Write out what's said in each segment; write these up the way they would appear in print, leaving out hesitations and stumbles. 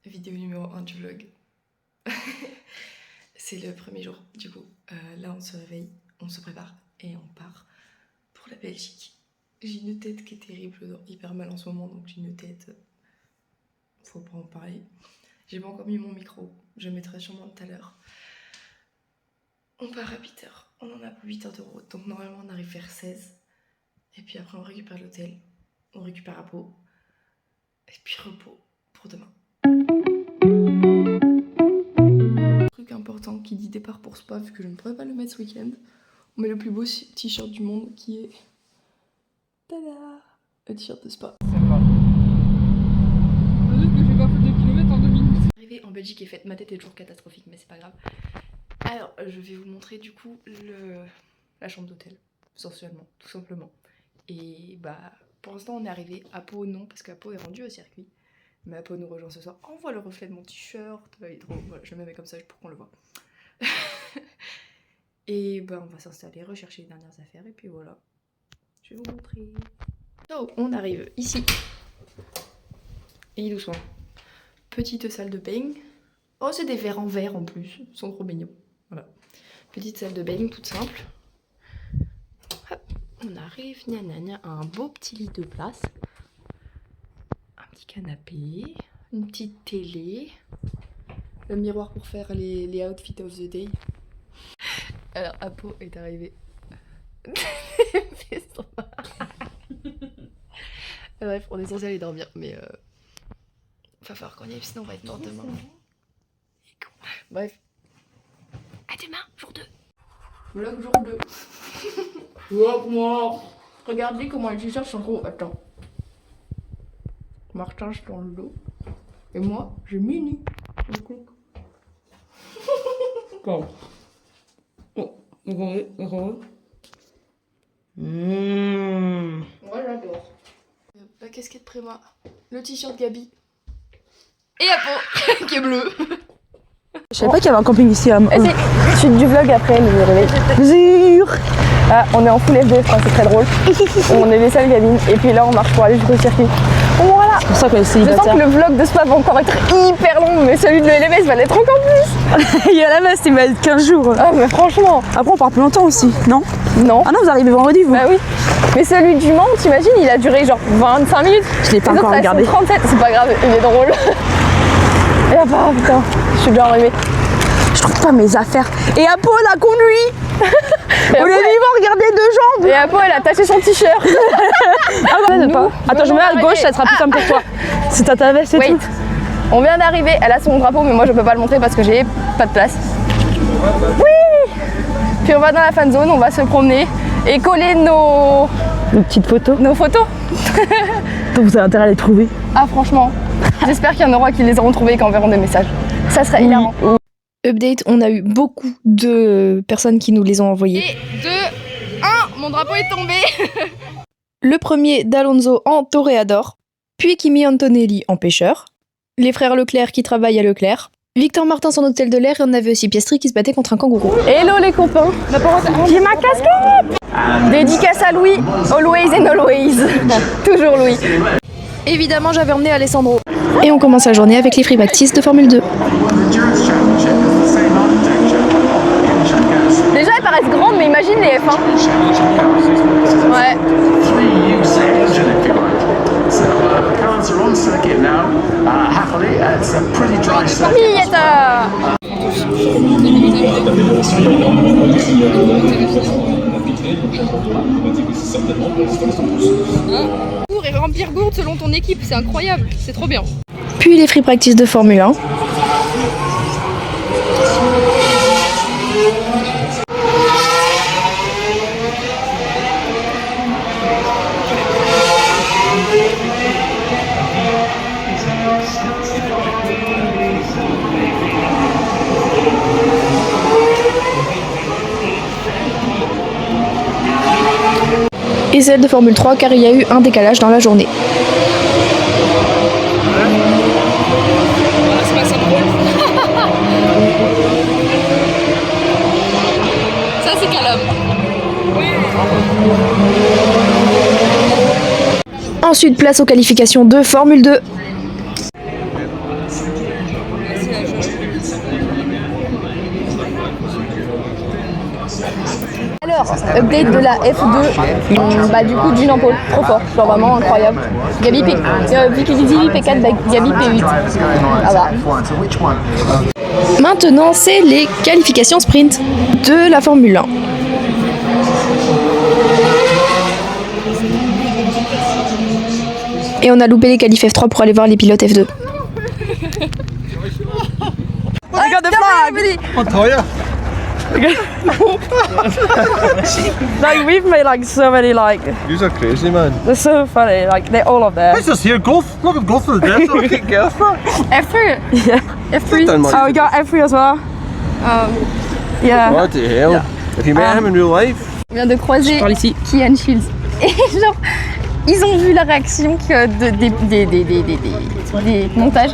Vidéo numéro 1 du vlog. C'est le premier jour du coup. Là on se réveille, on se prépare et on part pour la Belgique. J'ai une tête qui est terrible, je dors hyper mal en ce moment donc j'ai une tête... Faut pas en parler. J'ai pas encore mis mon micro, je mettrai sûrement tout à l'heure. On part à 8h, on en a pour 8 heures de route donc normalement on arrive vers 16. Et puis après on récupère l'hôtel, on récupère à Pau. Et puis repos pour demain. Truc important qui dit départ pour Spa, vu que je ne pourrais pas le mettre ce week-end. On met le plus beau t-shirt du monde qui est... Tada! Le t-shirt de Spa. Ça va. Juste que j'ai pas fait 2 km en 2 minutes. L'arrivée en Belgique est faite, ma tête est toujours catastrophique mais c'est pas grave. Alors je vais vous montrer du coup la chambre d'hôtel, sensuellement, tout simplement. Et bah pour l'instant on est arrivé à Pau, non parce qu'à Pau est rendu au circuit. Mais à Pau nous rejoint ce soir. On voit le reflet de mon t-shirt, il est trop... Voilà, je le mets comme ça pour qu'on le voit. Et bah on va s'installer, rechercher les dernières affaires et puis voilà. Je vais vous montrer. Donc on arrive ici. Et doucement. Petite salle de bain. Oh c'est des verres en verre en plus, ils sont trop mignons. Voilà. Petite salle de bain toute simple. Hop. On arrive, gna gna gna, un beau petit lit de place. Un petit canapé, une petite télé, le miroir pour faire les outfits of the day. Alors Apo est arrivé. Bref, on est censé aller dormir, mais va falloir qu'on y aille, sinon on va être mort demain. Bref. À demain, jour 2. Vlog jour 2. Vlog mort. Regardez comment les t-shirts sont gros. Attends. Martage dans le dos. Et moi, j'ai mini. Bon. Moi j'adore. La casquette Préma. Le t-shirt Gabi. Et Apo qui est bleu. Je savais pas qu'il y avait un camping ici à Suite du vlog après le réveil. Zure. Ah, on est en full FD, enfin, c'est très drôle. On est les seules gamines et puis là on marche pour aller jusqu'au circuit. Voilà. C'est pour ça qu'on est Je sens célibataire. que le vlog de Spa va encore être hyper long, mais celui de l'ELMS va l'être encore plus. Il y a la base, il va être 15 jours. Ah mais franchement. Après on part plus longtemps aussi, non? Non. Ah non, vous arrivez vendredi vous? Bah oui. Mais celui du Mans, t'imagines, il a duré genre 25 minutes. Je l'ai pas Les encore autres, elles regardé. sont 37, c'est pas grave, il est drôle. Et ah bah putain, je suis déjà arrivée. Je trouve pas mes affaires. Et Apo elle a conduit. Et On lui a après- dit va regarder 2 jambes. Et après elle a taché son t-shirt. Ah ouais, Nous, pas. Attends, je me mets à gauche, ça sera plus simple pour toi. C'est ta veste et Wait. tout. On vient d'arriver, elle a son drapeau mais moi je peux pas le montrer parce que j'ai pas de place. Oui. Puis on va dans la fan zone, on va se promener et coller nos Une petite photo. photos. Donc vous avez intérêt à les trouver. Ah franchement, j'espère qu'il y en aura qui les auront trouvés et qui enverront des messages. Ça serait hilarant. Update, on a eu beaucoup de personnes qui nous les ont envoyés. Et 2, 1, mon drapeau est tombé. Le premier d'Alonso en toréador, puis Kimi Antonelli en pêcheur, les frères Leclerc qui travaillent à Leclerc, Victor Martin son hôtel de l'air et on avait aussi Piastri qui se battait contre un kangourou. Hello les copains, j'ai ma casquette. Dédicace à Louis, always and always. Toujours Louis. Évidemment j'avais emmené Alessandro. Et on commence la journée avec les free practice de Formule 2. Déjà elles paraissent grandes mais imagine les F1. Ouais. Mietta. Cours et remplir gourde selon ton équipe, c'est incroyable, c'est trop bien. Puis les free practice de Formule 1. Et celle de Formule 3 car il y a eu un décalage dans la journée. C'est pas ça drôle. Ça c'est calme. Ensuite, place aux qualifications de Formule 2. Alors, update de la F2, bah du coup Jean Paul, trop fort, genre vraiment incroyable. Gabi P4, Gabi P8. Ah bah. Maintenant, c'est les qualifications sprint de la Formule 1. Et on a loupé les qualifs F3 pour aller voir les pilotes F2. I got the flag! Montoya. Like, we've made like so many, like, You're so crazy, man. they're so funny, like, they're all up there. It's just here, golf. Look at golf for the death. I can't guess that. F3 Yeah. F3 Oh, we got F3 as well. Yeah. What the hell? If you met him in real life. On vient de croiser Par ici. Kian Shields. Et genre, ils ont vu la réaction des montages.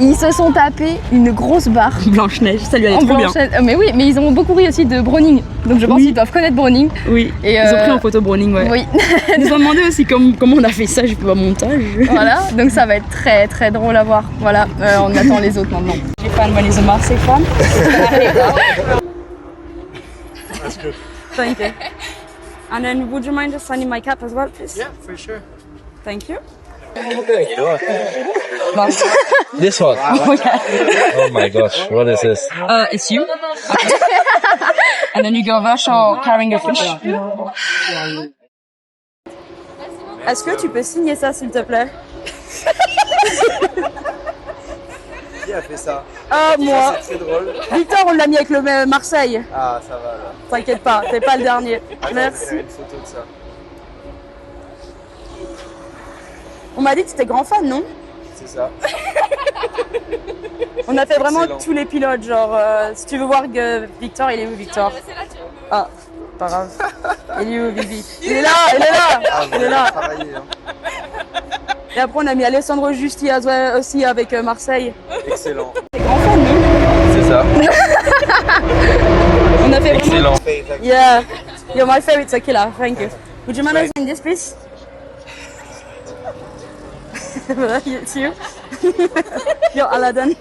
Ils se sont tapés une grosse barre. Blanche-Neige, ça lui allait En trop bien. blanchette. Mais oui, mais ils ont beaucoup ri aussi de Browning. Donc je pense qu'ils doivent connaître Browning. Oui, Et ils ont pris en photo Browning, ouais. Oui. Ils nous ont demandé aussi comment on a fait ça, j'ai fait un montage. Voilà, donc ça va être très très drôle à voir. Voilà, on attend les autres maintenant. J'ai fan when he's a Marseille fan. That's good. Thank you. And then, would you mind just signing my cap as well, please? Yeah, for sure. Thank you. This one. Oh my gosh, what is this? It's you. And then you go Vachon carrying a fish. Est-ce que tu peux signer ça, s'il te plaît? Qui a fait ça? Moi. C'est très drôle. Victor, on l'a mis avec le Marseille. Ah, ça va là. T'inquiète pas, t'es pas le dernier. Merci. Une photo de ça. On m'a dit que t'étais grand fan, non? C'est ça. On a fait vraiment Excellent. tous les pilotes, genre, si tu veux voir que Victor, il est où, Victor? Ah, pas grave. Il est où, Bibi? Il est là, il est là, Ah, il est là. Travailler, hein. Et après, on a mis Alessandro Justi aussi avec Marseille. Excellent. Grand fan, non? C'est ça. On a fait vraiment... Excellent. Yeah, you're my favorite tequila, thank you. Would you mind us in this, please? It's you. You're Aladdin.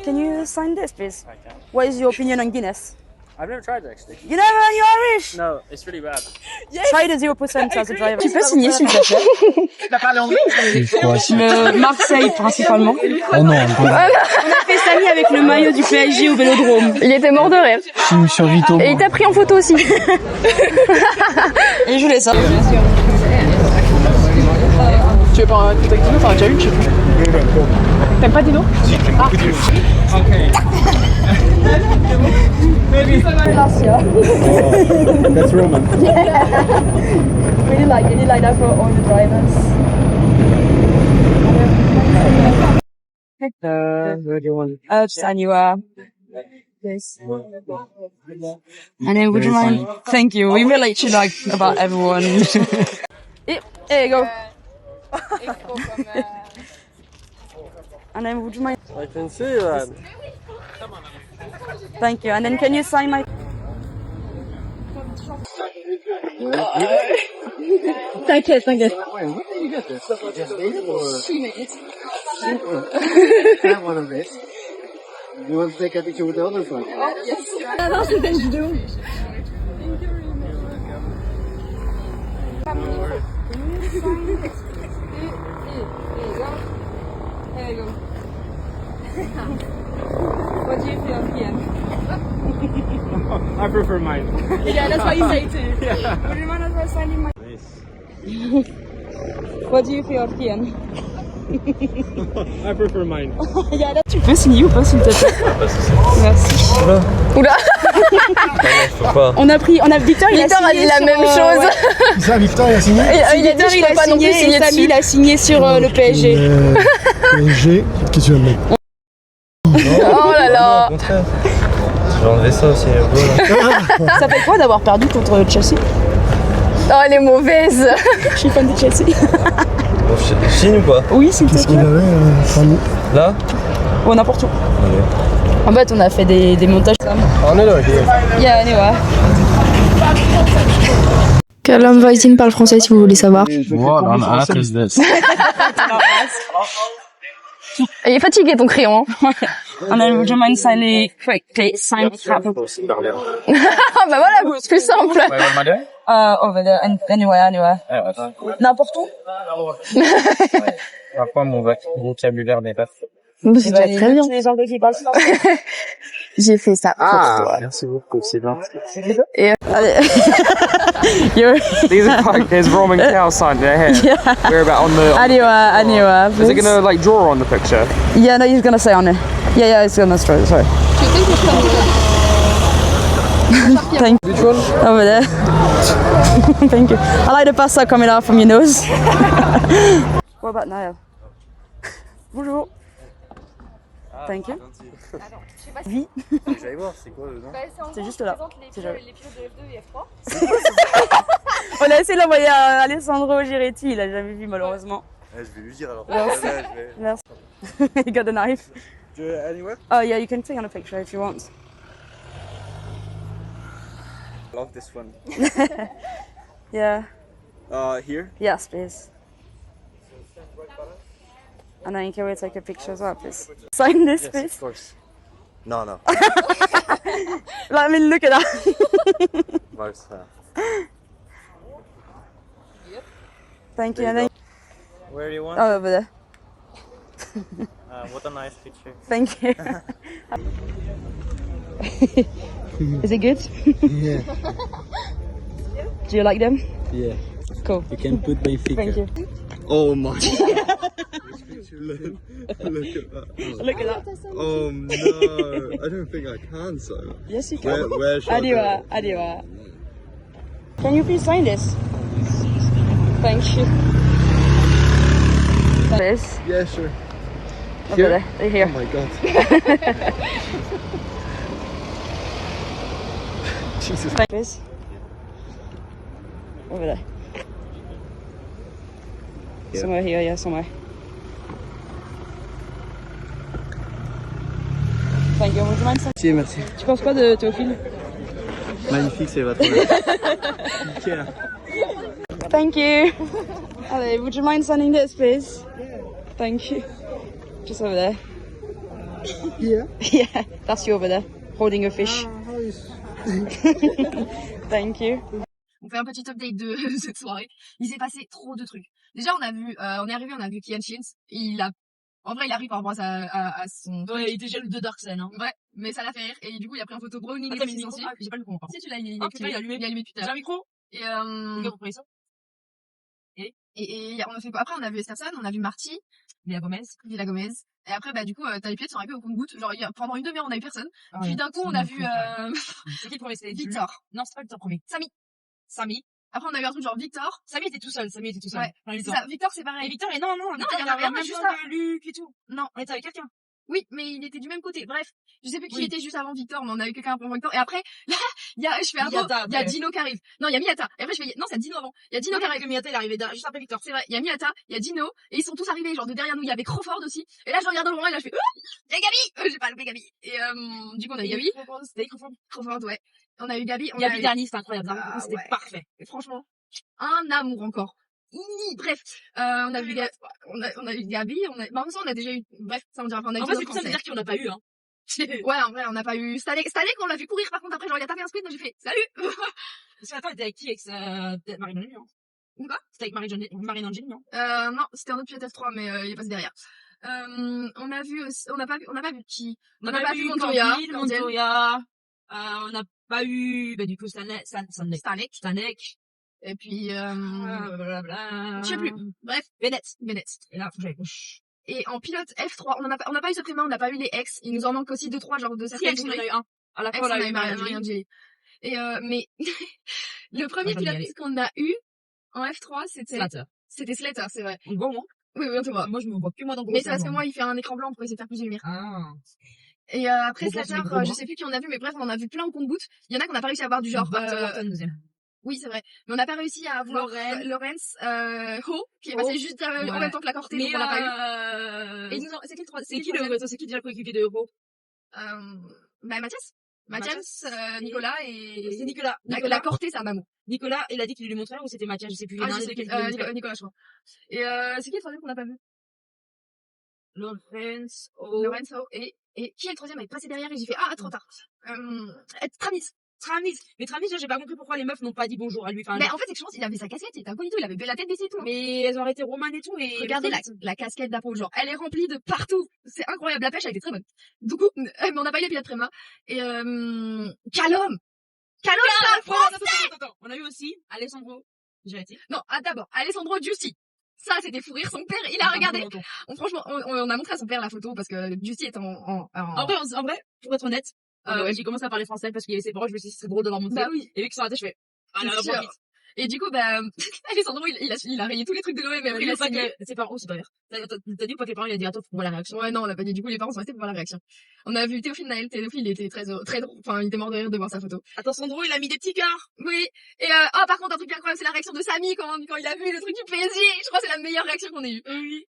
Can you sign this, please? What is your opinion on Guinness? I've never tried it actually. You never know you're Irish. No, it's really bad. Try the 0% as a driver. Tu peux signer s'il te plaît? Le Marseille principalement. Oh non, On a fait Samy avec le maillot du PSG au Vélodrome. Il était mort de rire. je suis sur Rito. Et il t'a pris en photo aussi. Et je voulais ça. Tu veux pas un contact Dino? T'en as déjà une, je sais plus. T'aimes pas Dino? Ah. That's Roman. Really like that for all the drivers. And you are. Yes. And then would you mind? Thank you. We relate you like about everyone. There you go. And then would you mind? I can see that. Thank you. And then can you sign my... T'inquiète, t'inquiète. One of this. You want to take a picture with the other one? What do you feel, Kian? I prefer mine. Yeah, that's what you say too. Would you mind us signing my... What do you feel, Kian? I prefer mine. Tu peux signer ou pas s'il te plaît? Merci. Oula. Faut pas. On a Victor, il Victor a dit la même chose. Ça, Victor, il a signé. Il a dit je peux pas non plus signer et Samy, il dessus. a signé sur le PSG. PSG, qu'est-ce que tu vas me mettre? Oh là là. Au contraire. J'ai enlevé ça aussi. Ça fait quoi d'avoir perdu contre Chelsea? Oh, elle est mauvaise. Je suis fan de Chelsea. Bon, je signe ou pas? Oui, s'il te Qu'est-ce qu'il plaît. avait, Fanny? Là? Ou n'importe où. Allez. En fait, on a fait des montages comme. On est là, ok. Yeah, anyway. Callum Weisin parle français si vous voulez savoir. What on earth is this? Il est fatigué ton crayon. Hein. And then would you mind quickly sign Ah bah voilà, c'est plus simple. over there and anywhere. N'importe où. Parfois, mon vocabulaire n'est pas fait. C'est déjà très bien. Les Anglais qui parlent ça. J'ai fait ça pour toi. Merci beaucoup, c'est gentil. Et These are like there's roaming cow sign there. Here. We're about on the. Anywhere. Is it gonna like draw on the picture? Yeah, no, he's gonna say on it. Yeah, it's gonna draw. Sorry. Thank you. Which one? Over there. Thank you. I like the pasta coming out from your nose. What about Niall? Bonjour. Thank you. Vie. J'allais voir, c'est quoi dedans? C'est juste là. C'est joli. Les pilotes de F2 et F3. On a essayé d'envoyer à Alessandro Giretti, il a jamais vu malheureusement. Je vais lui dire alors. Merci. Merci. You got the knife. Anywhere? Oh yeah, you can take on a picture if you want. I love this one. Yeah. Here? Yes, please. And then can we take a picture as well, please? Sign this, please. Of course. No. Let me look at that. Thank you. And then, Where do you want? oh, over there. What a nice picture. Thank you. Is it good? Yeah. Do you like them? Yeah. Cool. You can put my figure. Thank you. Oh my. Look at that. Look at that. Oh no. I don't think I can, so. Yes, you can. Where should I do it? Adiwa. Can you please sign this? Thank you. This. Yeah, sure. Over there. Here. Oh my god. Jesus. Thank this. Over there. Yeah. Somewhere here, yeah, somewhere. Thank you. Would you mind signing? Merci. Tu penses quoi de Théophile? Magnifique, c'est votre. Nickel. Thank you. Allez, would you mind signing this, please? Thank you. Just over there. Here? Yeah, that's you over there, holding a fish. Thank you. On fait un petit update de cette soirée. Il s'est passé trop de trucs. Déjà, on est arrivé, on a vu Kian Shins. En vrai, il arrive par rapport à son... Ouais, il était jaloux de Darksen, hein. Ouais, mais ça l'a fait rire. Et du coup, il a pris en photo Browning et Attends, ses mais sensibles. j'ai pas le micro encore. Si, tu l'as, il Ah, est putain, il est allumé. Il est allumé depuis tout à J'ai un l'heure. micro? Et, Regarde, vous prenez ça? on a fait quoi? Après, on a vu Esterson, on a vu Marty, Villa Gomez. Villa Gomez. Et après, bah, du coup, t'as les pilotes sont arrivés au compte-gouttes. Genre, pendant une demi-heure, on a eu personne. Ah Puis ouais. d'un coup, on a vu, C'est qui le premier? C'est Victor. Non, c'est pas Victor premier. Samy. Après, on a eu un truc genre Victor. Samy était tout seul. Ouais, Enfin, c'est ça. Victor, c'est Et pareil. Victor, et non, Victor, il y en avait un même juste pas avant. de Luc et tout. Non. On était avec quelqu'un. Oui, mais il était du même côté. Bref, je sais plus qui Oui. était juste avant Victor, mais on a eu quelqu'un avant Victor. Et après, là, il y a Miyata, ouais. Dino qui arrive. Non, il y a Miyata. Et après, non, c'est Dino avant. Il y a Dino qui arrive. Miyata, il est arrivé juste après Victor. C'est vrai, il y a Miyata, il y a Dino, et ils sont tous arrivés, genre de derrière nous. Il y avait Crawford aussi. Et là, je regarde au loin, et là, je fais, il y a Gabi! J'ai pas loupé Gabi. Et, du coup, on a eu Gabi. C'était Crawford. Crawford, ouais. On a eu Gabi. Gabi dernier, c'était incroyable. Ah, C'était ouais. parfait. Et franchement, un amour encore. Bref, on a vu Gabi, bah, en même temps, on a déjà eu, bref, ça on dira pas, on a eu En vrai, Dino c'est pour ça de français. dire qu'on n'a pas eu, hein. Ouais, en vrai, on n'a pas eu Stanek qu'on l'a vu courir, par contre, après, genre, il a tapé un sprint, moi, j'ai fait, salut! Parce que attends, t'étais avec qui? Avec Marine Angeli, non? Quoi? C'était avec Marine Angeli, non? Non, c'était un autre pilote F3, mais il est passé derrière. On a vu aussi, on n'a pas vu qui? On n'a pas vu Montoya. Montoya. On n'a pas eu, bah, du coup, Stanek. Et puis, Blablabla. je sais plus. Bref, Bennett. Et là, faut que j'aille gauche. Et en pilote F3, on n'a pas eu ce prénom, on n'a pas eu les ex. Il nous en manque aussi 2-3, genre de Si, certaines on en séries. a eu un. À la Ex, fin, on a eu Marie-Angélie. Et, mais, le premier Moi, j'en ai pilote qu'on a eu en F3, c'était Slater, c'est vrai. On le voit, moi? Oui, on te voit. Moi, je me vois que moi dans le Mais c'est parce que moi, il fait un écran blanc pour essayer de faire plus de lumière. Ah. Et après Bon, Slater, c'est les gros je bras. sais plus qui on a vu, mais bref, on en a vu plein au compte-gouttes. Il y en a qu'on n'a pas réussi à avoir du genre. Deuxième. Oui, c'est vrai. Mais on n'a pas réussi à avoir Lawrence Ho, qui est passé juste en même temps que la Cortée, donc on l'a pas eu. Et c'est qui le troisième? C'est qui déjà le coéquipier de Euro? Bah, Mathias, Nicolas et... C'est Nicolas. La Cortée, c'est un mamou. Nicolas, il a dit qu'il lui montrait ou c'était Mathias, je sais plus. Nicolas, je crois. Et c'est qui le troisième qu'on n'a pas vu? Lorenzo et qui est le troisième avec passé derrière et j'ai fait trop tard. Travis. Mais Travis, j'ai pas compris pourquoi les meufs n'ont pas dit bonjour à lui. Enfin, mais en fait, c'est que je pense qu'il avait sa casquette, il était incognito, il avait la tête baissée et tout. Mais elles ont arrêté Roman et tout et regardez la casquette d'Apo, genre, elle est remplie de partout. C'est incroyable, la pêche, elle était très bonne. Du coup, mais on n'a pas eu les pilotes Préma. Et Callum, Attends. On a eu aussi Alessandro Giretti. Non, d'abord, Alessandro Giusti. Ça, c'était fou rire. Son père, il a regardé. Franchement, on a montré à son père la photo parce que Giusti est en vrai, pour être honnête, j'ai commencé à parler français parce qu'il y avait ses parents, je me suis dit, c'est drôle de leur montrer. Bah oui. Et vu qu'ils sont à tête, je fais, vite. Et du coup, Alessandro, il a rayé tous les trucs de Noé, mais après, il a signé. Ses parents, c'est pas vrai. T'as dit ou pas que les parents, il a dit, attends, faut voir la réaction? Ouais, non, on l'a pas dit. Du coup, les parents sont restés pour voir la réaction. On a vu Théophile Naël. Théophile, il était très drôle. Enfin, il était mort de rire de voir sa photo. Attends, Sandro, il a mis des petits cœurs. Oui. Et, par contre, un truc incroyable, c'est la réaction de Samy quand il a vu le truc du PSG. Je crois que c'est la meilleure réaction qu'on ait eue. Oui.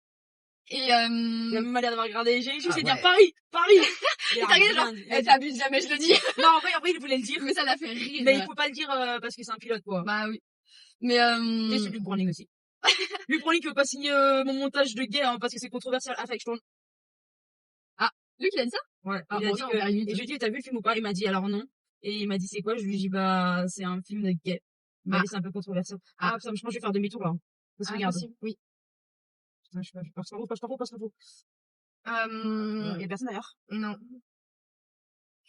Et, il a même l'air d'avoir regardé. J'ai juste dire Paris. T'inquiète, genre, t'abuses jamais, je le dis. Non, en vrai, il voulait le dire. Mais ça l'a fait rire. Mais il faut pas le dire, parce que c'est un pilote, quoi. Bah oui. Mais et c'est Luc Browning aussi. Luc Browning qui veut pas signer mon montage de guerre parce que c'est controversial. Ah, fait que je tourne. Luc, il a dit ça? Ouais. Il a dit que... Et je lui ai dit, t'as vu le film ou pas? Il m'a dit alors non. Et il m'a dit c'est quoi? Je lui ai dit c'est un film de guerre. Il m'a dit c'est un peu controversial. Putain, je pense que je vais faire demi-tour là. Parce que regarde. Oui. Putain, je passe pas trop. Il y a personne d'ailleurs. Non.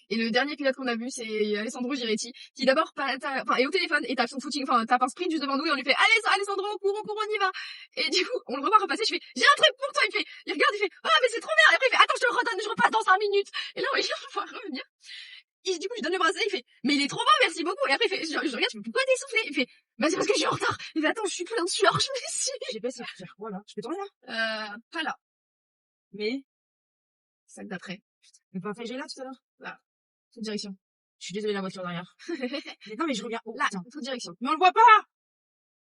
Et le dernier pilote qu'on a vu, c'est Alessandro Giretti, qui d'abord est au téléphone et tape son footing, tape un sprint juste devant nous et on lui fait Alessandro, cours, on y va. Et du coup, on le revoit repasser, je fais j'ai un truc pour toi, il regarde, il fait mais c'est trop bien. Et après il fait attends, je te le redonne, je repasse dans 5 minutes. Et là, il va revenir. Et du coup, je donne le bracelet, il fait mais il est trop bon, merci beaucoup. Et après il fait je regarde, je fais pourquoi t'es soufflé? Il fait c'est parce que je suis en retard. Il fait attends, je suis plein de sueur, je me suis. J'ai pas essayé de faire quoi là? Je peux tourner là? Pas là. Mais celle d'après. Mais pas fait j'ai là tout à l'heure. Là. Toute direction. Je suis désolée, la voiture derrière. Mais non, mais je reviens. Là, toute direction. Mais on le voit pas!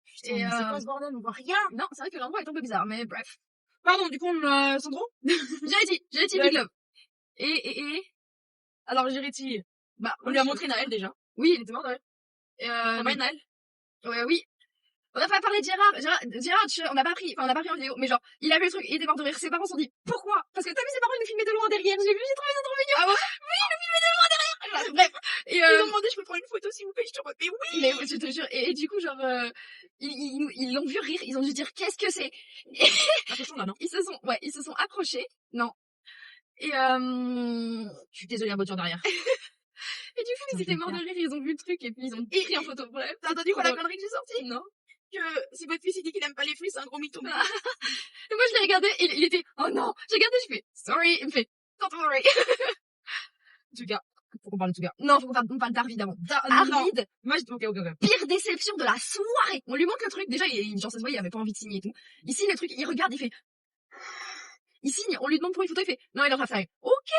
Putain, et mais c'est quoi ce bordel? On voit rien! Non, c'est vrai que l'endroit est un peu bizarre, mais bref. Pardon, du coup, Sandro? Giretti, Big Love. Et alors, Giretti. On lui a montré Naël déjà. Oui, il était mort de rire. Naël? Ouais, oui. On n'a pas parlé de Gérard, on n'a pas pris en vidéo, mais genre, il a vu le truc, il était mort de rire, ses parents se sont dit, pourquoi? Parce que t'as vu ses parents, ils nous filmaient de loin derrière, j'ai trouvé ça trop mignon. Ah ouais? Oui, ils nous filmaient de loin derrière. Bref. Et ils ont demandé, je peux prendre une photo s'il vous plaît, je te remets, mais oui! Mais je te jure, et du coup, genre, ils l'ont vu rire, ils ont dû dire, qu'est-ce que c'est? Attention là, non? Ils se sont approchés, non. Et je suis désolée, la voiture derrière. Et du coup, ils étaient morts de rire, ils ont vu le truc, et puis ils ont pris en photo, bref. T'as entendu quoi la connerie que j'ai sortie? Non. Que si votre fils il dit qu'il aime pas les fruits, c'est un gros mytho. Et moi je l'ai regardé et il était oh non, j'ai regardé, je fais sorry, il me fait don't worry. En tout cas, faut qu'on parle de tout cas. Non, faut qu'on parle d'Arvid avant. Arvid, moi ok. Pire déception de la soirée. On lui montre le truc, déjà genre ça se voit, il avait pas envie de signer et tout. Il signe le truc, il regarde, il fait il signe, on lui demande pour une photo, il fait non, il est en train de faire ok,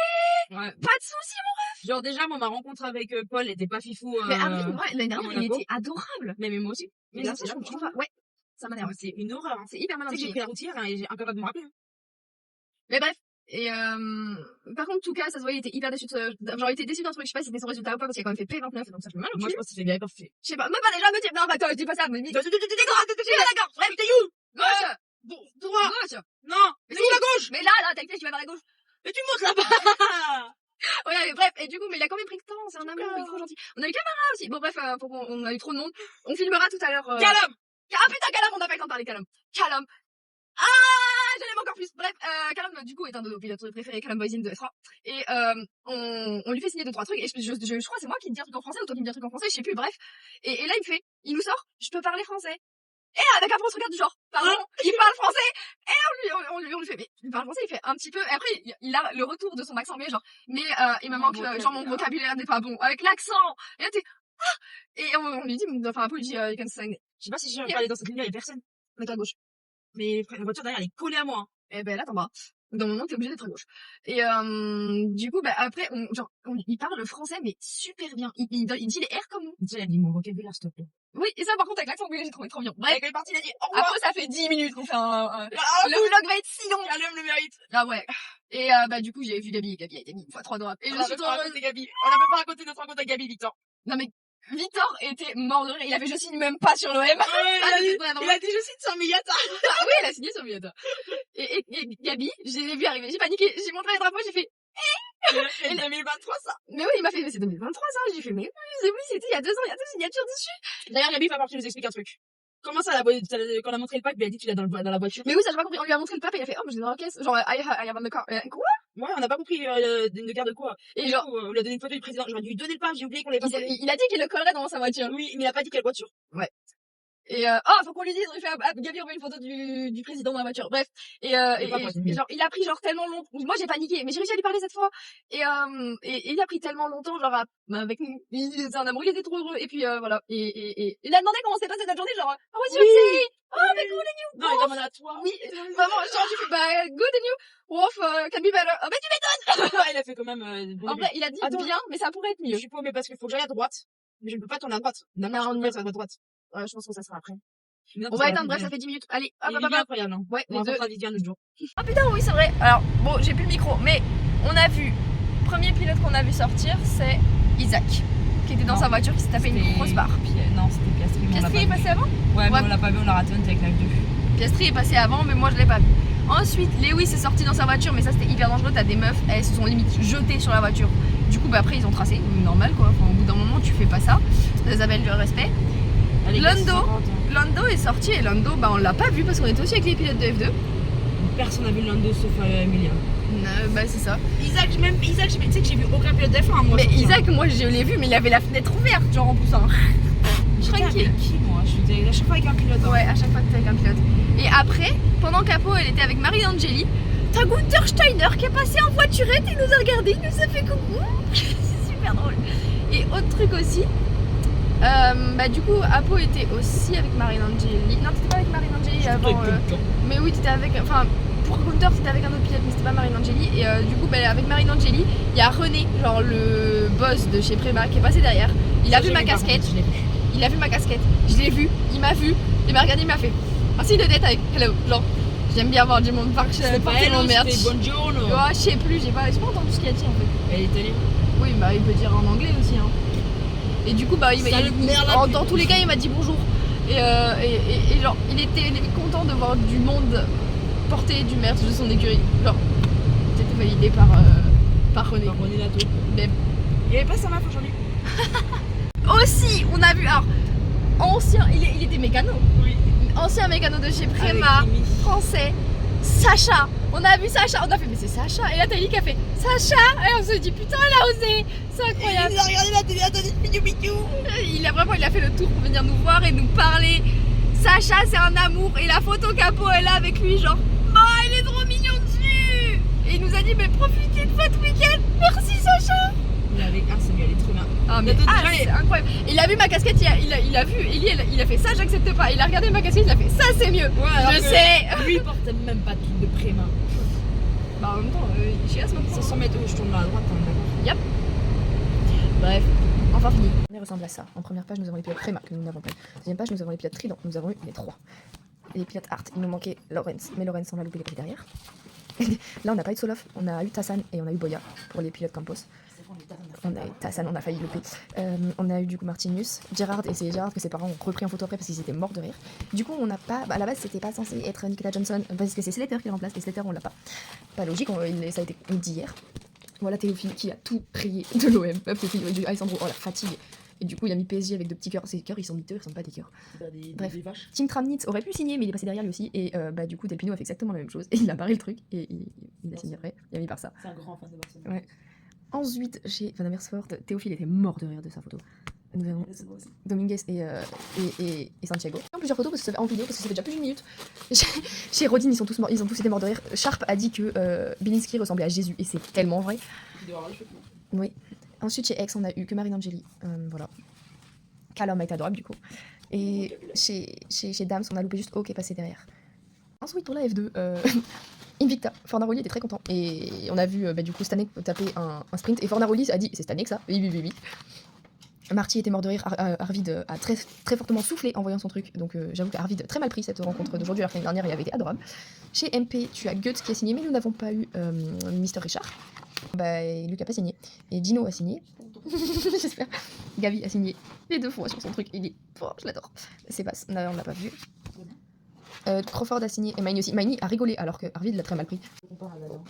ouais. pas de soucis mon ref. Genre déjà moi ma rencontre avec Paul était pas fifou. Mais Arvid, moi l'année dernière il était adorable. Mais moi aussi. Mais là, ça je comprends pas. Ouais, ça m'énerve. C'est une horreur. C'est hyper malin. Tu sais que j'ai pris la routière et j'ai incapable de me rappeler. Mais bref. Et par contre, en tout cas, ça se voit, il était hyper déçu genre il était déçu d'un truc, je sais pas si c'était son résultat ou pas, parce qu'il a quand même fait P29, donc ça fait mal au cul. Moi, je pense qu'il fait bien parfait. Je sais pas, même pas déjà me dire, non, bah, toi, dis pas ça, mais d'accord, bref, t'es où? Gauche! Droit! Gauche! Non! Mais où la gauche? Mais là, t'inquiète, tu vas vers la gauche. Mais tu montes là-bas! Ouais, mais bref, et du coup, mais il a quand même pris le temps, c'est un amour, il est trop gentil. On a eu Camara aussi. Bon, bref, on a eu trop de monde. On filmera tout à l'heure, Callum! Ah putain, Callum, on n'a pas le temps de parler Callum. Callum! Je l'aime encore plus. Bref, Callum, du coup, est un de nos pilotes préférés, Callum Boyzine de S3. Et, on lui fait signer 2-3 trucs, et je crois que c'est moi qui me dis un truc en français, ou toi qui me dis un truc en français, je sais plus, bref. Et là, il nous sort, je peux parler français. Et avec après, on se regarde du genre, pardon, il parle français. Et on lui fait, mais il parle français, il fait un petit peu, et après, il a le retour de son accent, mais genre, mais, il me manque, genre, mon vocabulaire n'est pas bon, avec l'accent. Et là, et on lui dit, enfin, un peu, il dit, you can sing. Je sais pas si j'ai envie de parler dans cette ligne, il y a personne. Avec la gauche. Mais la voiture derrière, elle est collée à moi. Hein. Eh ben là, t'en bas. Dans le moment, t'es obligé d'être à gauche. Et du coup, bah après, il parle français, mais super bien. Il dit les R comme nous. Il a dit mon vocabulaire, s'il te plaît. Oui, et ça, par contre, avec l'accent anglais, j'ai trouvé trop bien. Bref, quelle partie il a dit au revoir. Après, ça fait 10 minutes qu'on fait le vlog va être si long. Callum le mérite. Ah ouais. Et bah du coup, j'ai vu Gabi, et Gabi a été mis une fois 3 droites. Et je suis trop heureuse de Gabi. On a même pas raconté notre rencontre avec Gabi, Victor. Non mais, Victor était mort de rire. Il a fait je signe même pas sur l'OM. Il a dit je signe sur Miyata. Ah oui, il a signé sur Miyata. Et Gabi, je l'ai vu arriver. J'ai paniqué. J'ai montré les drapeaux, j'ai fait Et 2023 ça. mais oui, il m'a fait mais c'est 2023 ça. J'ai fait mais oui, c'était il y a 2 ans, il y a 2 signatures dessus. D'ailleurs, Gabi va partir nous expliquer un truc. Comment ça, quand on a montré le pack, il a dit que tu l'as dans la voiture. Mais oui, ça j'ai pas compris. On lui a montré le pape et il a fait oh, mais je l'ai dans la caisse. Genre I have on the car. Quoi? Ouais, on n'a pas compris de garde quoi. Et genre on lui a donné une photo du président. J'aurais dû lui donner le pack, j'ai oublié qu'on l'avait pas collé. il a dit qu'il le collerait dans sa voiture. Oui, mais il a pas dit quelle voiture. Et faut qu'on lui dise, on lui fait Gabi envoie une photo du président dans la voiture. Bref. Et genre il a pris genre tellement longtemps. Moi j'ai paniqué, mais j'ai réussi à lui parler cette fois. Et il a pris tellement longtemps genre avec nous. Il était un amour, il était trop heureux. Et puis voilà. Et il a demandé comment s'est passée notre journée, genre oh what's your day? Oh mais cool and you? Non, il demande à toi. Oui, vraiment, genre j'ai fait bah good and you? Wolf can be better. Oh bah tu m'étonnes. Il a fait quand même En vrai, il a dit bien, mais ça pourrait être mieux. Je suis pas mais parce qu'il faut que j'aille à droite. Mais je ne peux pas tourner à droite. Non, on va à droite. Ouais, je pense que ça sera après. On va éteindre, bref, ça fait 10 minutes. Allez, hop, hop, hop. Incroyable, hein. Ouais, on va rencontrer Viviane l'autre jour. Ah putain, oui, c'est vrai. Alors, bon, j'ai plus le micro, mais on a vu, premier pilote qu'on a vu sortir, c'est Isaac, qui était dans sa voiture, qui s'est tapé une grosse barre. Non, c'était Piastri. Piastri est passé avant? Ouais, mais on l'a pas vu, on l'a raté, on était avec la 2. Piastri est passé avant, mais moi je l'ai pas vu. Ensuite, Lewis est sorti dans sa voiture, mais ça c'était hyper dangereux. T'as des meufs, elles se sont limite jetées sur la voiture. Du coup, bah après ils ont tracé, normal quoi. Enfin, au bout d'un moment, tu fais pas ça. Ça s'appelle le respect. Lando est sorti et Lando, bah on l'a pas vu parce qu'on était aussi avec les pilotes de F2. Personne n'a vu Lando sauf Emilia. Bah c'est ça. Isaac, tu sais que j'ai vu aucun pilote de F1 moi. Mais Isaac, moi je l'ai vu, mais il avait la fenêtre ouverte, genre en poussant. Tranquille. Qui moi? Je suis à chaque fois avec un pilote. Ouais, à chaque fois que t'es avec un pilote. Et après, pendant qu'Apo elle était avec Marie Angeli, t'as Gunther Steiner qui est passé en voiturette, il nous a regardé, il nous a fait coucou. C'est super drôle. Et autre truc aussi, bah du coup Apo était aussi avec Marie Angeli. Non, t'étais pas avec Marie Angeli avant. Mais oui, t'étais avec. Enfin, pour Gunther c'était avec un autre pilote, mais c'était pas Marie Angeli. Et du coup, bah, avec Marie Angeli, il y a René, genre le boss de chez Prema, qui est passé derrière. Il a vu ma casquette. Il a vu ma casquette, je l'ai vu, il m'a vu, il m'a regardé, il m'a fait un signe de tête avec hello, genre j'aime bien voir du monde porter mon merch. Buongiorno. Ouais, je sais plus, j'ai pas entendu ce qu'il a dit en fait. Elle est italienne. Oui, bah il peut dire en anglais aussi hein. Et du coup bah dans tous les cas il m'a dit bonjour. Et genre il était content de voir du monde porter du merch de son écurie. Genre c'était validé par René. Par René Lato. Mais il y avait pas sa meuf aujourd'hui. Aussi, on a vu, alors, ancien, il était mécano. Oui. Ancien mécano de chez Prema, français, Sacha. On a vu Sacha, on a fait, mais c'est Sacha. Et là, t'as dit qui a fait Sacha. Et on se dit, putain, elle a osé. C'est incroyable. Il a regardé la télé, il a fait le tour pour venir nous voir et nous parler. Sacha, c'est un amour. Et la photo qu'Apo est là avec lui, genre, oh, il est trop mignon dessus. Et il nous a dit, mais profitez de votre week-end. Merci, Sacha. Il avait c'est mieux, elle est trop bien. Ah mais c'est incroyable. Il a vu ma casquette, il a vu Ellie, il a fait ça, j'accepte pas. Il a regardé ma casquette, il a fait ça, c'est mieux. Ouais, je sais. Lui il porte même pas de truc de Prema. Bah en même temps, chez As maintenant. 500 mètres, je tourne à droite, d'accord. Yep. Bref, enfin fini. On ressemble à ça. En première page, nous avons les pilotes Prema que nous n'avons pas eu. Deuxième page, nous avons les pilotes Trident, nous avons eu les 3. Et les pilotes Art, il nous manquait Lorenz, mais Lorenz on l'a loupé les prix derrière. Là on n'a pas eu de Soloff, on a eu Tassan et on a eu Boya pour les pilotes Campos. On a eu Tassan, on a failli louper. On a eu du coup Martinus, Gerard, et c'est Gerard que ses parents ont repris en photo après parce qu'ils étaient morts de rire. Du coup on n'a pas, à la base c'était pas censé être Nikita Johnson parce que c'est Slater qui le remplace et Slater on l'a pas. Pas logique, ça a été dit hier. Voilà Théophile qui a tout prié de l'OM, du Alessandro, oh la fatigue. Et du coup il a mis PSG avec 2 petits cœurs, ces cœurs ils sont miteux, ils ressemblent pas à des cœurs. Bref, Tim Tramnitz aurait pu signer mais il est passé derrière lui aussi et bah du coup Delpino a fait exactement la même chose et il a barré le truc et il a signé après, il a mis par ça. C'est un grand fan de Barcelone. Ouais. Ensuite, chez Van Amersfoort, Théophile était mort de rire de sa photo. Nous avons Dominguez et Santiago. En plusieurs photos en vidéo parce que ça fait déjà plus d'une minute. Chez Rodin, ils sont tous morts, ils ont tous été morts de rire. Sharp a dit que Bielinski ressemblait à Jésus et c'est tellement vrai. Oui. Ensuite, chez X, on a eu que Marie Angeli. Voilà. Callum a été adorable du coup. Et chez Dams, on a loupé juste O qui est passé derrière. Ensuite, pour la F2, Invicta, Fornaroli était très content. Et on a vu du coup Stanek taper un sprint. Et Fornaroli a dit c'est Stanek ça. Oui. Marty était mort de rire. Arvid a très, très fortement soufflé en voyant son truc. Donc j'avoue qu'Arvid a très mal pris cette rencontre d'aujourd'hui. Alors que l'année dernière, il avait été adorable. Chez MP, tu as Goethe qui a signé, mais nous n'avons pas eu Mr. Richard. Bah, Luc a pas signé. Et Gino a signé. J'espère. Gabi a signé les 2 fois sur son truc. Il est... Oh, je l'adore. C'est pas... On l'a pas vu. Crawford a signé et Maini aussi. Maini a rigolé alors que Arvid l'a très mal pris.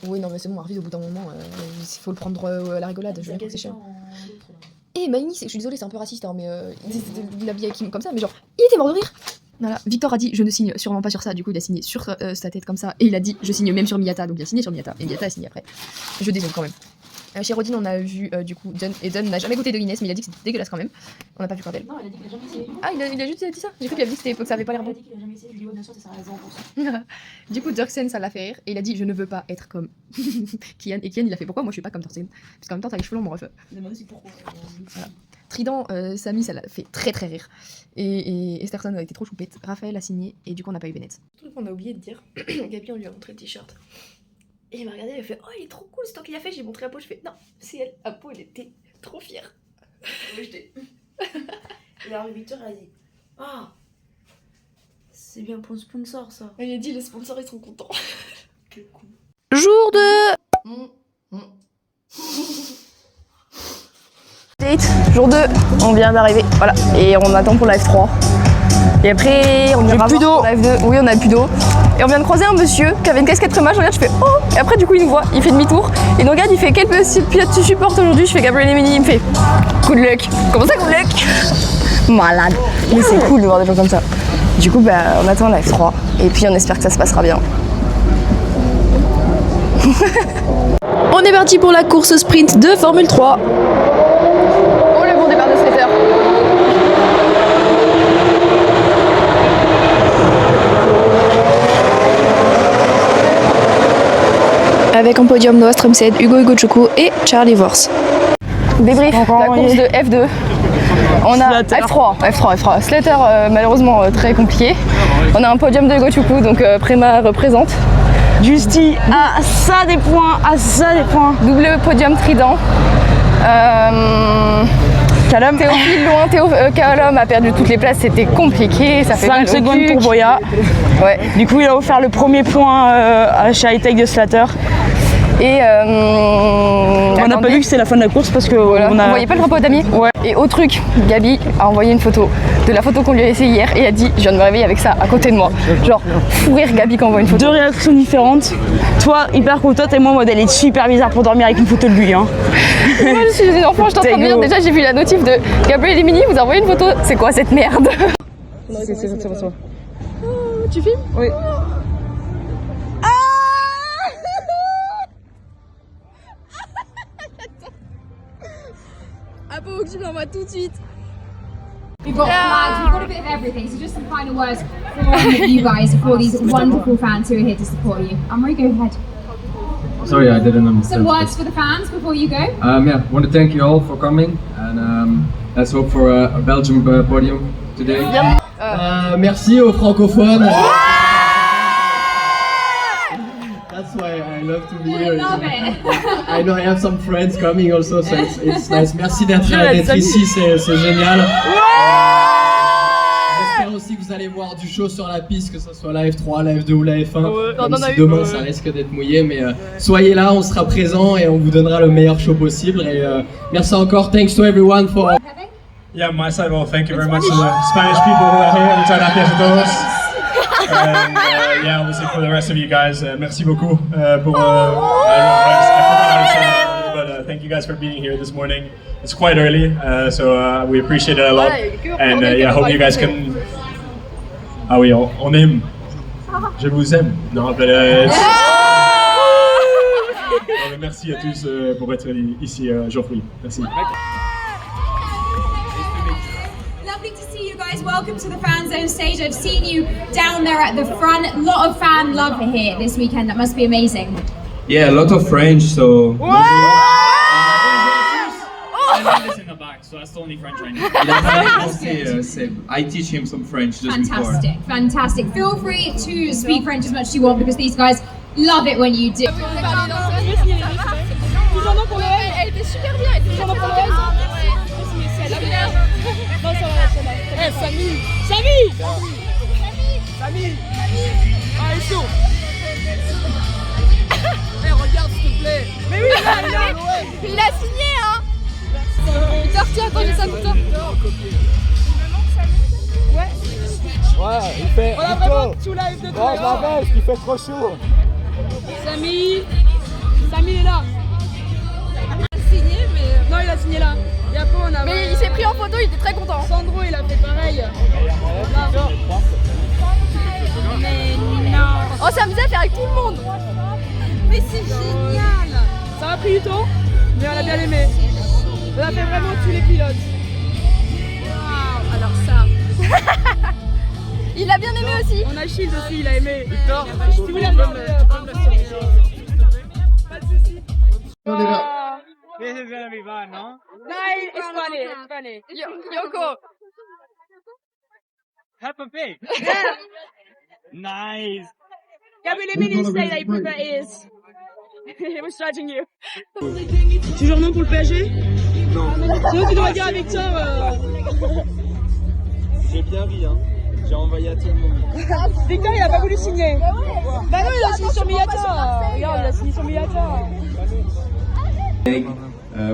Oui, non, mais c'est bon, Arvid, au bout d'un moment, il faut le prendre à la rigolade. Je veux dire, c'est cher. Et Maini, je suis désolée, c'est un peu raciste, hein, mais il l'habille comme ça, mais genre, il était mort de rire. Voilà. Victor a dit je ne signe sûrement pas sur ça, du coup il a signé sur sa tête comme ça, et il a dit je signe même sur Miyata, donc il a signé sur Miyata, et Miyata a signé après. Je désolé quand même. Chez Rodin, on a vu du coup Dunn, et Dunn n'a jamais goûté de Guinness, mais il a dit que c'était dégueulasse quand même. On n'a pas vu quand elle. Non, il a dit qu'il a jamais essayé. Ah, il a juste dit ça. J'ai cru qu'il avait dit que ça avait pas l'air bon. Il a dit qu'il a jamais essayé. Je lui ai dit, ouais, bien sûr, ça sera à 100%. Du coup, Dirksen, ça l'a fait rire, et il a dit je ne veux pas être comme Kian. Et Kian, il a fait pourquoi moi je suis pas comme Dirksen? Parce qu'en même temps, t'as les cheveux longs, mon ref. Pourquoi. Voilà. Trident, Samy, ça l'a fait très très rire. Et Esterson a été trop choupette. Raphaël a signé, et du coup, on n'a pas eu Bennett. Le truc qu'on a oublié de dire, Gabi, on lui a montré le t-shirt. Et il m'a regardé, elle a fait oh, il est trop cool, c'est toi qui l'as fait. J'ai montré à Pau, je fais non, c'est elle. À Pau, elle était trop fière. Et alors, Victor a dit ah, c'est bien pour le sponsor ça. Il a dit les sponsors ils sont contents. Quel con. Jour 2 Date, jour 2, on vient d'arriver, voilà, et on attend pour la F3. Et après, on ira plus d'eau. Oui, on a plus d'eau. Et on vient de croiser un monsieur qui avait une casquette très moche. Je regarde, je fais oh. Et après, du coup, il nous voit, il fait demi-tour. Il nous regarde, il fait quel pilote tu supportes aujourd'hui? Je fais Gabriel Emini. Il me fait good luck. Comment ça, good luck? Malade. Mais c'est cool de voir des gens comme ça. Du coup, bah, on attend la F3. Et puis, on espère que ça se passera bien. On est parti pour la course sprint de Formule 3. Oh, le bon départ de Slater. Avec en podium Noah Strumsed, Hugo Choukou et Charlie Vors. Débrief, la course de F2. On a F3. Slater malheureusement très compliqué. On a un podium de Hugo Choukou, donc Préma représente. Justy à ça des points. Double podium Trident. Calum. Théophile loin, Calum a perdu toutes les places, c'était compliqué. Ça fait 5 secondes pour Boya. Ouais. Du coup, il a offert le premier point chez High Tech de Slater. Et on n'a pas vu que c'était la fin de la course parce que voilà. On voyait pas le drapeau d'amis. Ouais. Et au truc, Gabi a envoyé une photo de la photo qu'on lui a laissée hier et a dit je viens de me réveiller avec ça à côté de moi. Genre fou rire Gabi quand on voit une photo. 2 réactions différentes. Toi hyper contente et moi en mode elle est super bizarre pour dormir avec une photo de lui. Hein. Moi je suis une enfant, je t'entends bien. Déjà j'ai vu la notif de Gabriel Emini, vous envoyez une photo. C'est quoi cette merde? C'est bon. Oh, tu filmes? Oui. Faut que je l'envoie tout de suite. We've got flags, we've got a bit of everything. So just some final words from you guys, for these wonderful fans who are here to support you. Amaury, go ahead. Sorry, I didn't understand. Some words for the fans before you go. Yeah, I want to thank you all for coming, and let's hope for a Belgium podium today. Merci aux francophones. That's why I love to be here. We love it. I know I have some friends coming also, so it's nice. Merci d'être ici, c'est génial. J'espère aussi que vous allez voir du show sur la piste, que ce soit la F3, la F2 ou la F1. Même si demain ça risque d'être mouillé, mais soyez là, on sera présent et on vous donnera le meilleur show possible. Et merci encore, thanks to everyone for. Yeah, my side, well, thank you very much to the Spanish people who are here. Muchas gracias a todos. And yeah, obviously for the rest of you guys, merci beaucoup pour. But thank you guys for being here this morning. It's quite early, so we appreciate it a lot. And yeah, I hope you guys can. Ah oui, on aime. Je vous aime. Non, but merci à tous pour être ici, Geoffrey. Merci. Lovely to see you guys. Welcome to the Fan Zone stage. I've seen you down there at the front. A lot of fan love here this weekend. That must be amazing. Yeah, a lot of French, so. Is in the back, so that's the only French I know. I teach him some French just Fantastic, fantastic. Feel free to speak French as much as you want because these guys love it when you do. Elle était super bien, elle était vraiment pour le c'est la meilleure. Non, ça va. Eh, Samy! Ah, il est chaud. Eh, regarde s'il te plaît. Mais oui, il a signé, hein. attends, j'ai ça tout le temps. Ouais, il fait. On a vraiment tout live de toi. Ouais, je m'appelle, il fait trop chaud. Samy est là. Il a signé, mais. Non, il a signé là. Et après, on a. Mais il s'est pris en photo, il était très content. Sandro, il a fait pareil. Mais non. On s'amusait à faire avec tout le monde. Mais c'est génial. Ça a pris du temps, mais on a bien aimé. On a fait vraiment tous les pilotes. Waouh, alors ça. Il a bien aimé aussi. On a Shield aussi, il a aimé. Victor, si vous voulez, pas de soucis. This is gonna be fun, no? No, it's funny, it's funny. Yoko. Peppa Pig. Nice. Can't believe he didn't say that he prefer ears. He was judging you. Toujours non pour le PSG? Non. Sinon tu dois dire à Victor. J'ai bien ri, hein. J'ai envoyé à tout le monde. Victor, il a pas voulu signer. Bah non, il a signé sur Miyata. Regarde, il a signé sur Miyata.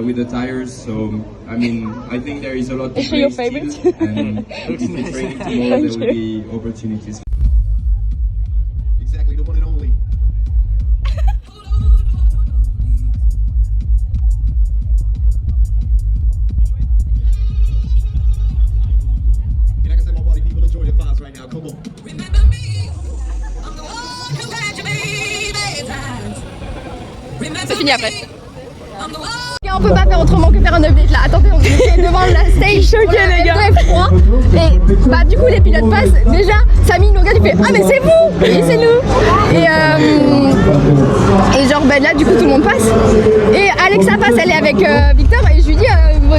With the tires, so I mean, I think there is a lot to Is she your play favorite? still, and with the training tomorrow, there will be opportunities. Exactly, the one and only. Like I said, my party people enjoy the vibes right now. Come on. Remember me? I'm the one who had you, baby. C'est fini après. On peut pas faire autrement que faire un update là. Attendez, on est devant la stage. Choqué les gars. F3. Et bah du coup les pilotes passent. Déjà, Samy nous regarde, il fait ah mais c'est vous. Et c'est nous. Et genre bah là du coup tout le monde passe. Et Alexa passe, elle est avec Victor et je lui dis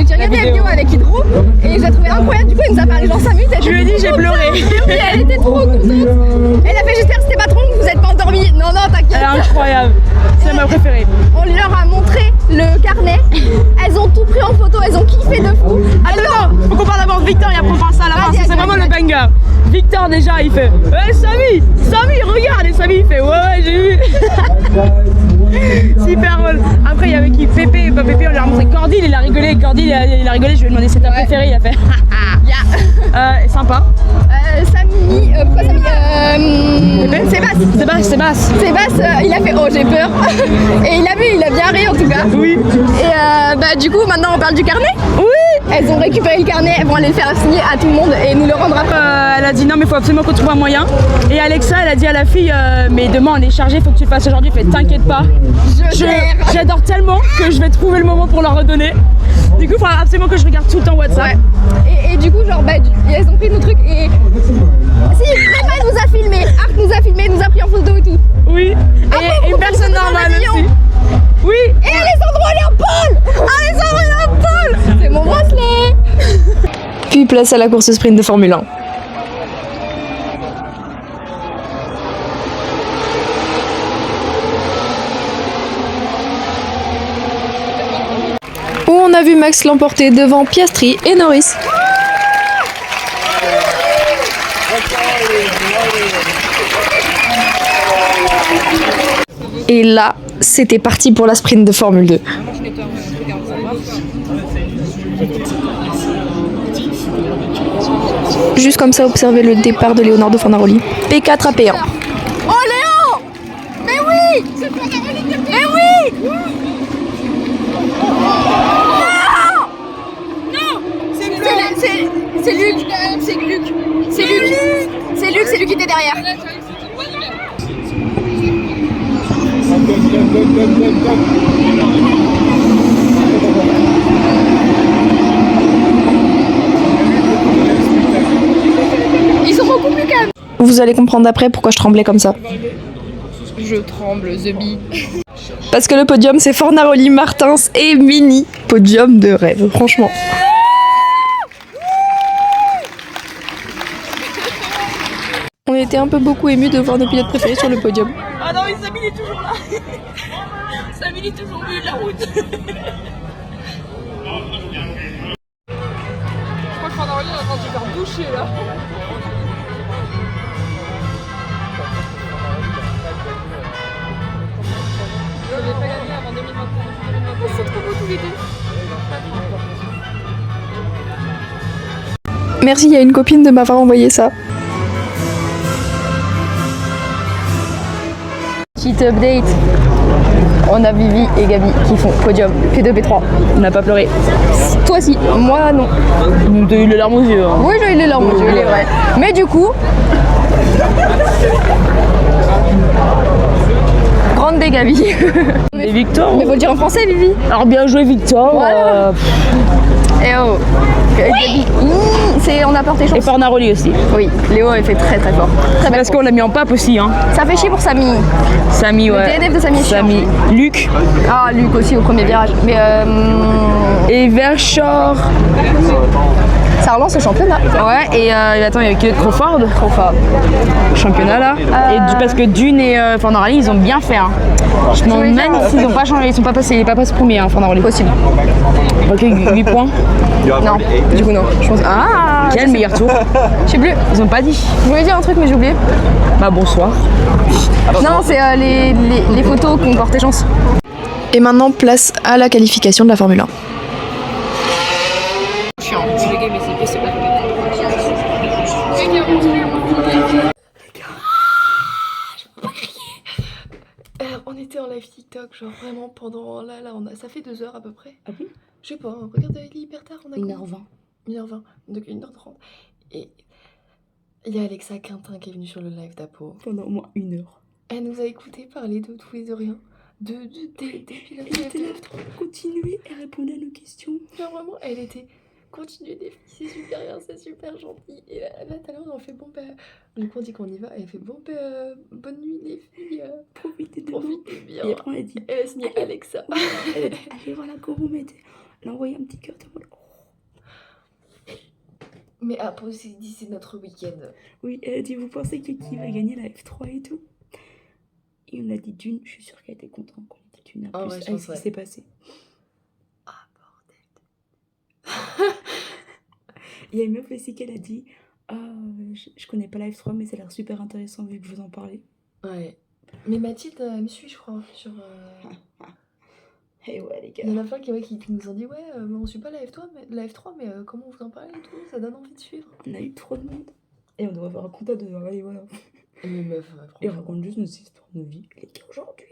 j'ai regardé la vidéo avec Hydro et je l'ai trouvé incroyable. Du coup elle nous a parlé genre 5 minutes. Je lui ai dit j'ai pleuré. Oui, elle était trop contente. Elle a fait j'espère que c'était pas trop long, que vous êtes pas endormis. Non non t'inquiète. Elle est incroyable. C'est ma préférée. On leur a montré le carnet. Elles ont tout pris en photo, elles ont kiffé de fou. Attends, faut qu'on parle d'abord de Victor et après on parle ça à la fin, c'est vraiment le banger. Victor déjà il fait Samy, regarde, et Samy il fait ouais j'ai vu. Super drôle. Après il y avait qui Pépé, on lui a montré Cordil, il a rigolé, je lui ai demandé c'est ta préférée, il a fait sympa. Samy, pourquoi Samy Sébastien, il a fait oh j'ai peur. Et il a vu, il a bien ri en tout cas. Oui. Et bah du coup maintenant on parle du carnet. Oui. Elles ont récupéré le carnet, elles vont aller le faire signer à tout le monde et nous le rendre après. Elle a dit non mais faut absolument qu'on trouve un moyen. Et Alexa elle a dit à la fille mais demain on est chargé, faut que tu le fasses aujourd'hui. Fait t'inquiète pas. J'adore tellement que je vais trouver le moment pour leur redonner. Du coup il faudra absolument que je regarde tout le temps WhatsApp. Ouais. Et du coup genre bah elles ont pris nos trucs et si Préma nous a filmé, Arc nous a filmé, nous a pris en photo et tout. Oui. Après, et une personne normale aussi. Oui. Et Alessandro Léopold. C'est mon bracelet. Puis place à la course sprint de Formule 1. Où on a vu Max l'emporter devant Piastri et Norris. Et là, c'était parti pour la sprint de Formule 2. Juste comme ça, observez le départ de Leonardo Fornaroli. P4 à P1. Oh Léo. Mais oui. Mais oui. Non. C'est Luc. C'est lui qui était derrière. Ils sont beaucoup plus calmes. Vous allez comprendre après pourquoi je tremblais comme ça. Je tremble, The Bee. Parce que le podium c'est Fornaroli, Martins et Mini. Podium de rêve, franchement. On était un peu beaucoup émus de voir nos pilotes préférés sur le podium. Ah non, mais Samy il est toujours là. Samy il est toujours au milieu de la route. Je crois que Fornaroli est en train de se faire boucher là. Il n'avait pas gagné avant 2021. Ils sont trop beaux tous les deux. Merci, il y a une copine de m'avoir envoyé ça. Petite update. On a Vivi et Gabi qui font podium P2, P3. On n'a pas pleuré. Toi si, moi non. T'as eu les larmes aux yeux. Hein. Oui, j'ai eu les larmes aux yeux, il est vrai. Mais du coup... Grande des Gabi. Et Victor. Mais faut le dire en français, Vivi. Alors bien joué, Victor. Voilà. Et oh. Gabi, on a porté chance. Et Fornaroli aussi. Oui, Léo il fait très très fort. Très parce qu'on l'a mis en pape aussi. Hein. Ça fait chier pour Samy. Samy, ouais. Le DNF de Samy est chiant. Samy. Luc. Ah, Luc aussi au premier virage. Mais Et Verschor. Ça relance le championnat. Ouais, et attends, il y a qui d'autre? Crawford. Championnat là. Et parce que Dune et Fornaroli, ils ont bien fait. Hein. Je me demande s'ils n'ont pas changé, ils sont pas passés, il n'est pas passé premier, hein, Fornaroli. Possible. Ok, 8 points. Non, du coup non. Je pense... Ah, quel meilleur tour? Je sais plus. Ils ont pas dit. Je voulais dire un truc mais j'ai oublié. Bah bonsoir. Non, c'est les photos qui ont porté chance. Et maintenant, place à la qualification de la Formule 1. On était en live TikTok, genre vraiment pendant là ça fait 2 heures à peu près. Ah oui? Je sais pas, hein, regarde, il est hyper tard, on a 1h20. 1h20, donc 1h30. Et il y a Alexa Quintin qui est venue sur le live d'Apo. Pendant au moins 1 heure. Elle nous a écouté parler de tout et de rien. Des pilotes de F3. Continuer et répondre à nos questions. Genre vraiment, elle était... Continuez les filles, c'est super bien, c'est super gentil. Et là tout à l'heure, on fait bon, bah... Du coup, on dit qu'on y va, elle fait bon, bah... Bonne nuit les filles. Profitez bien. Et après, on a dit... Elle a signé Alexa. Elle a dit, allez voir la Gorum. Elle a envoyé un petit cœur de moi. Mais Apo s'est dit, c'est notre week-end. Oui, elle a dit, vous pensez que qui va gagner la F3 et tout? Et on a dit Dune, je suis sûre qu'elle était contente qu'on ait dit Dune. En plus, avec ce qui s'est passé. Ah, bordel. Il y a une meuf aussi qu'elle a dit, je connais pas la F3, mais ça a l'air super intéressant vu que je vous en parlais. Ouais. Mais Mathilde, elle me suit, je crois, sur... Et ouais, les gars. Il y en a plein qui nous ont dit, ouais, on suit pas la F3, mais comment vous en parlez et tout, ça donne envie de suivre. On a eu trop de monde. Et on doit avoir un compte de... Allez, voilà. Mais meuf, et on raconte juste nos histoires de vie. Les gars, aujourd'hui.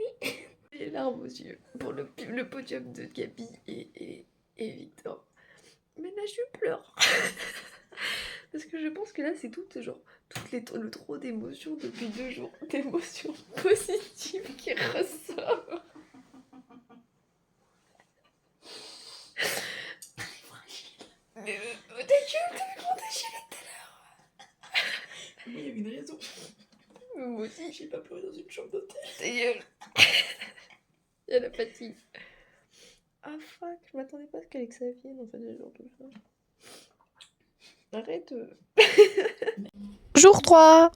Les larmes aux yeux pour le podium de Gabi et Victor. Mais là, je pleure. Parce que je pense que là, c'est tout, genre, le trop d'émotions depuis 2 jours. D'émotions positives qui ressortent. Mais ta gueule, t'as vu comment t'as chialé tout à l'heure? Mais il y avait une raison. Moi aussi. J'ai pas pleuré dans une chambre d'hôtel. Ta gueule. Il y a la fatigue. Ah fuck, je m'attendais pas à ce qu'Alexa vienne en fait, des jours tout ça. Arrête. Jour 3.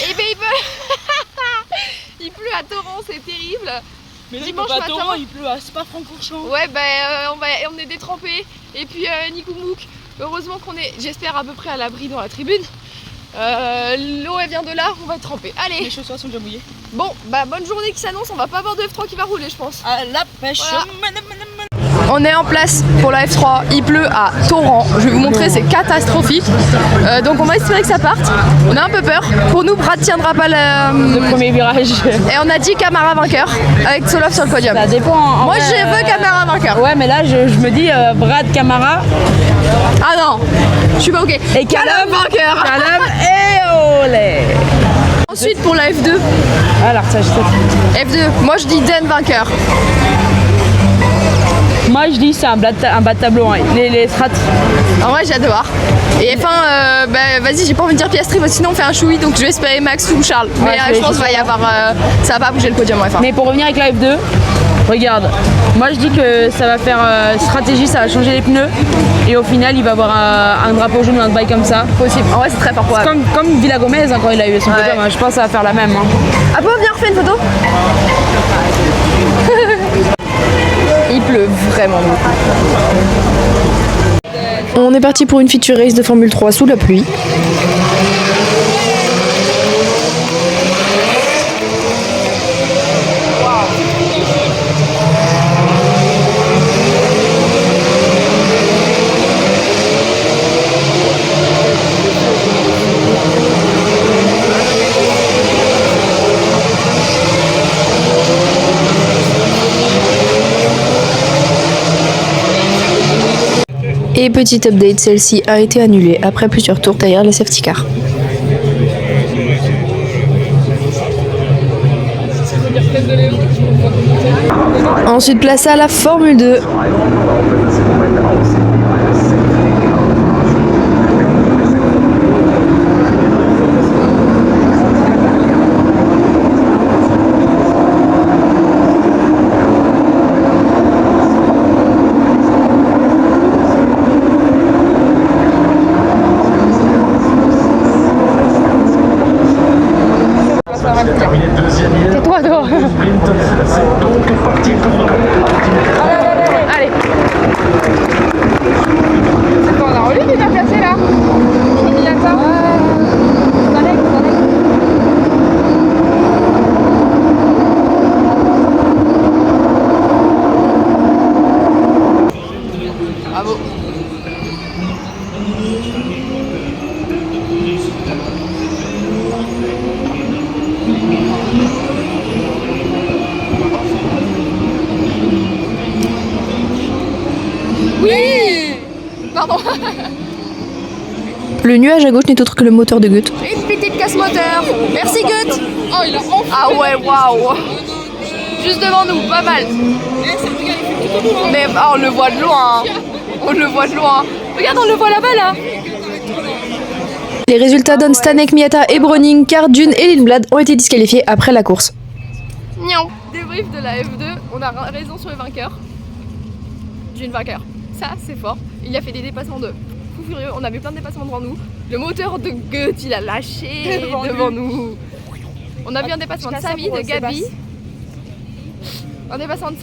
Et ben il pleut à torrent, c'est terrible. Mais dimanche matin, matin, il pleut à Spa-Francorchamps. Ouais, on est détrempés. Et puis Nikoumouk, heureusement qu'on est, j'espère, à peu près à l'abri dans la tribune. L'eau elle vient de là, on va être trempés. Allez. Les chaussures sont déjà mouillées. Bon, bah bonne journée qui s'annonce, on va pas avoir de F3 qui va rouler, je pense. À la pêche. Voilà. On est en place pour la F3, il pleut à torrent, je vais vous montrer, c'est catastrophique. Donc on va espérer que ça parte, on a un peu peur. Pour nous, Brad tiendra pas le premier virage. Et on a dit Camara vainqueur, avec Solov sur le podium. Ça dépend. Moi je veux Camara vainqueur. Ouais mais là je me dis Brad, Camara. Ah non, je suis pas ok. Et Calum vainqueur. Calum et olé. Ensuite pour la F2. Alors ça je F2, moi je dis Den vainqueur. Moi je dis c'est un bas de tableau, hein. Les strats. En vrai j'ai hâte de voir. Et F1, vas-y, j'ai pas envie de dire Piastri, parce que sinon on fait un choui, donc je vais espérer Max ou Charles. Ouais, mais je pense qu'il va y avoir. Ça va pas bouger le podium en F1. Mais pour revenir avec la F2, regarde, moi je dis que ça va faire stratégie, ça va changer les pneus. Et au final il va avoir un drapeau jaune ou un bail comme ça. Possible, en vrai c'est très fort pour comme Villa Gomez hein, quand il a eu son podium, hein. Je pense que ça va faire la même. Hein. Ah bon, viens, refais une photo. Il pleut vraiment beaucoup. On est parti pour une feature race de Formule 3 sous la pluie. Et petit update, celle-ci a été annulée après plusieurs tours derrière le safety car. Ensuite, place à la Formule 2. Tais-toi, toi. Allez. C'est quoi, on a relu qui est bien placé là? Il y a ça. Bravo. Oui. Pardon. Le nuage à gauche n'est autre que le moteur de Goethe. Une petite casse moteur. Merci Goethe. Oh, il a enflé. Ah ouais, waouh. Juste devant nous, pas mal. Mais on le voit de loin. On le voit de loin. Regarde, on le voit là-bas là. Les résultats donnent Stanek, Miata et Browning, car Dune et Lindblad ont été disqualifiés après la course. Débrief de la F2, on a raison sur le vainqueur. Dune vainqueur. Ça, c'est fort. Il a fait des dépassements de fou furieux. On avait plein de dépassements devant nous. Le moteur de Goethe, il a lâché devant nous. On a vu un dépassement de Samy, de Gabi. Un dépassement de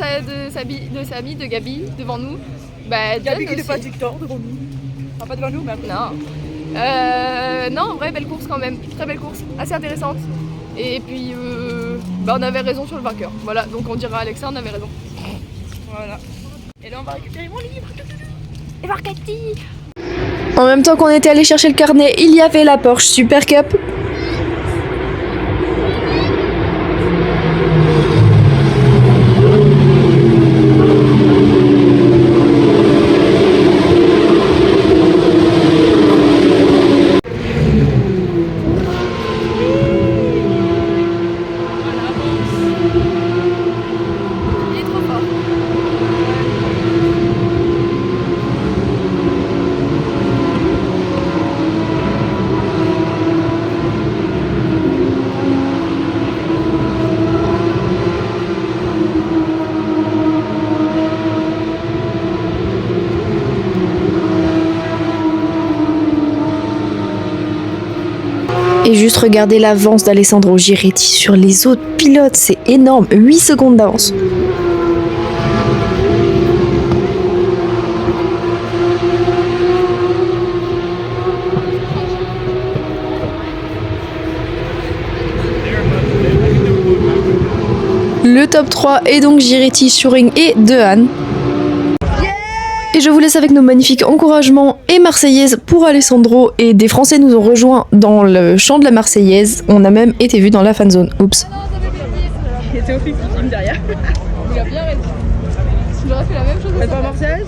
Samy, de Gabi devant nous. Bah, Gabi qui n'est pas Victor devant nous. Enfin, pas devant nous, mais après. Non. Non, en vrai, belle course quand même. Très belle course. Assez intéressante. Et puis, bah, on avait raison sur le vainqueur. Voilà, donc on dira à Alexa, on avait raison. Voilà. Et là, on va récupérer mon livre. Et voir Cathy. En même temps qu'on était allé chercher le carnet, il y avait la Porsche Super Cup. Et juste regarder l'avance d'Alessandro Giretti sur les autres pilotes, c'est énorme, 8 secondes d'avance. Le top 3 est donc Giretti, Schuring et Dehaene. Et je vous laisse avec nos magnifiques encouragements et Marseillaise pour Alessandro. Et des Français nous ont rejoints dans le chant de la Marseillaise. On a même été vus dans la fan zone. Oups. Et Théophile qui filme derrière. Il a bien raison. J'aurais fait la même chose. Faites pas Marseillaise.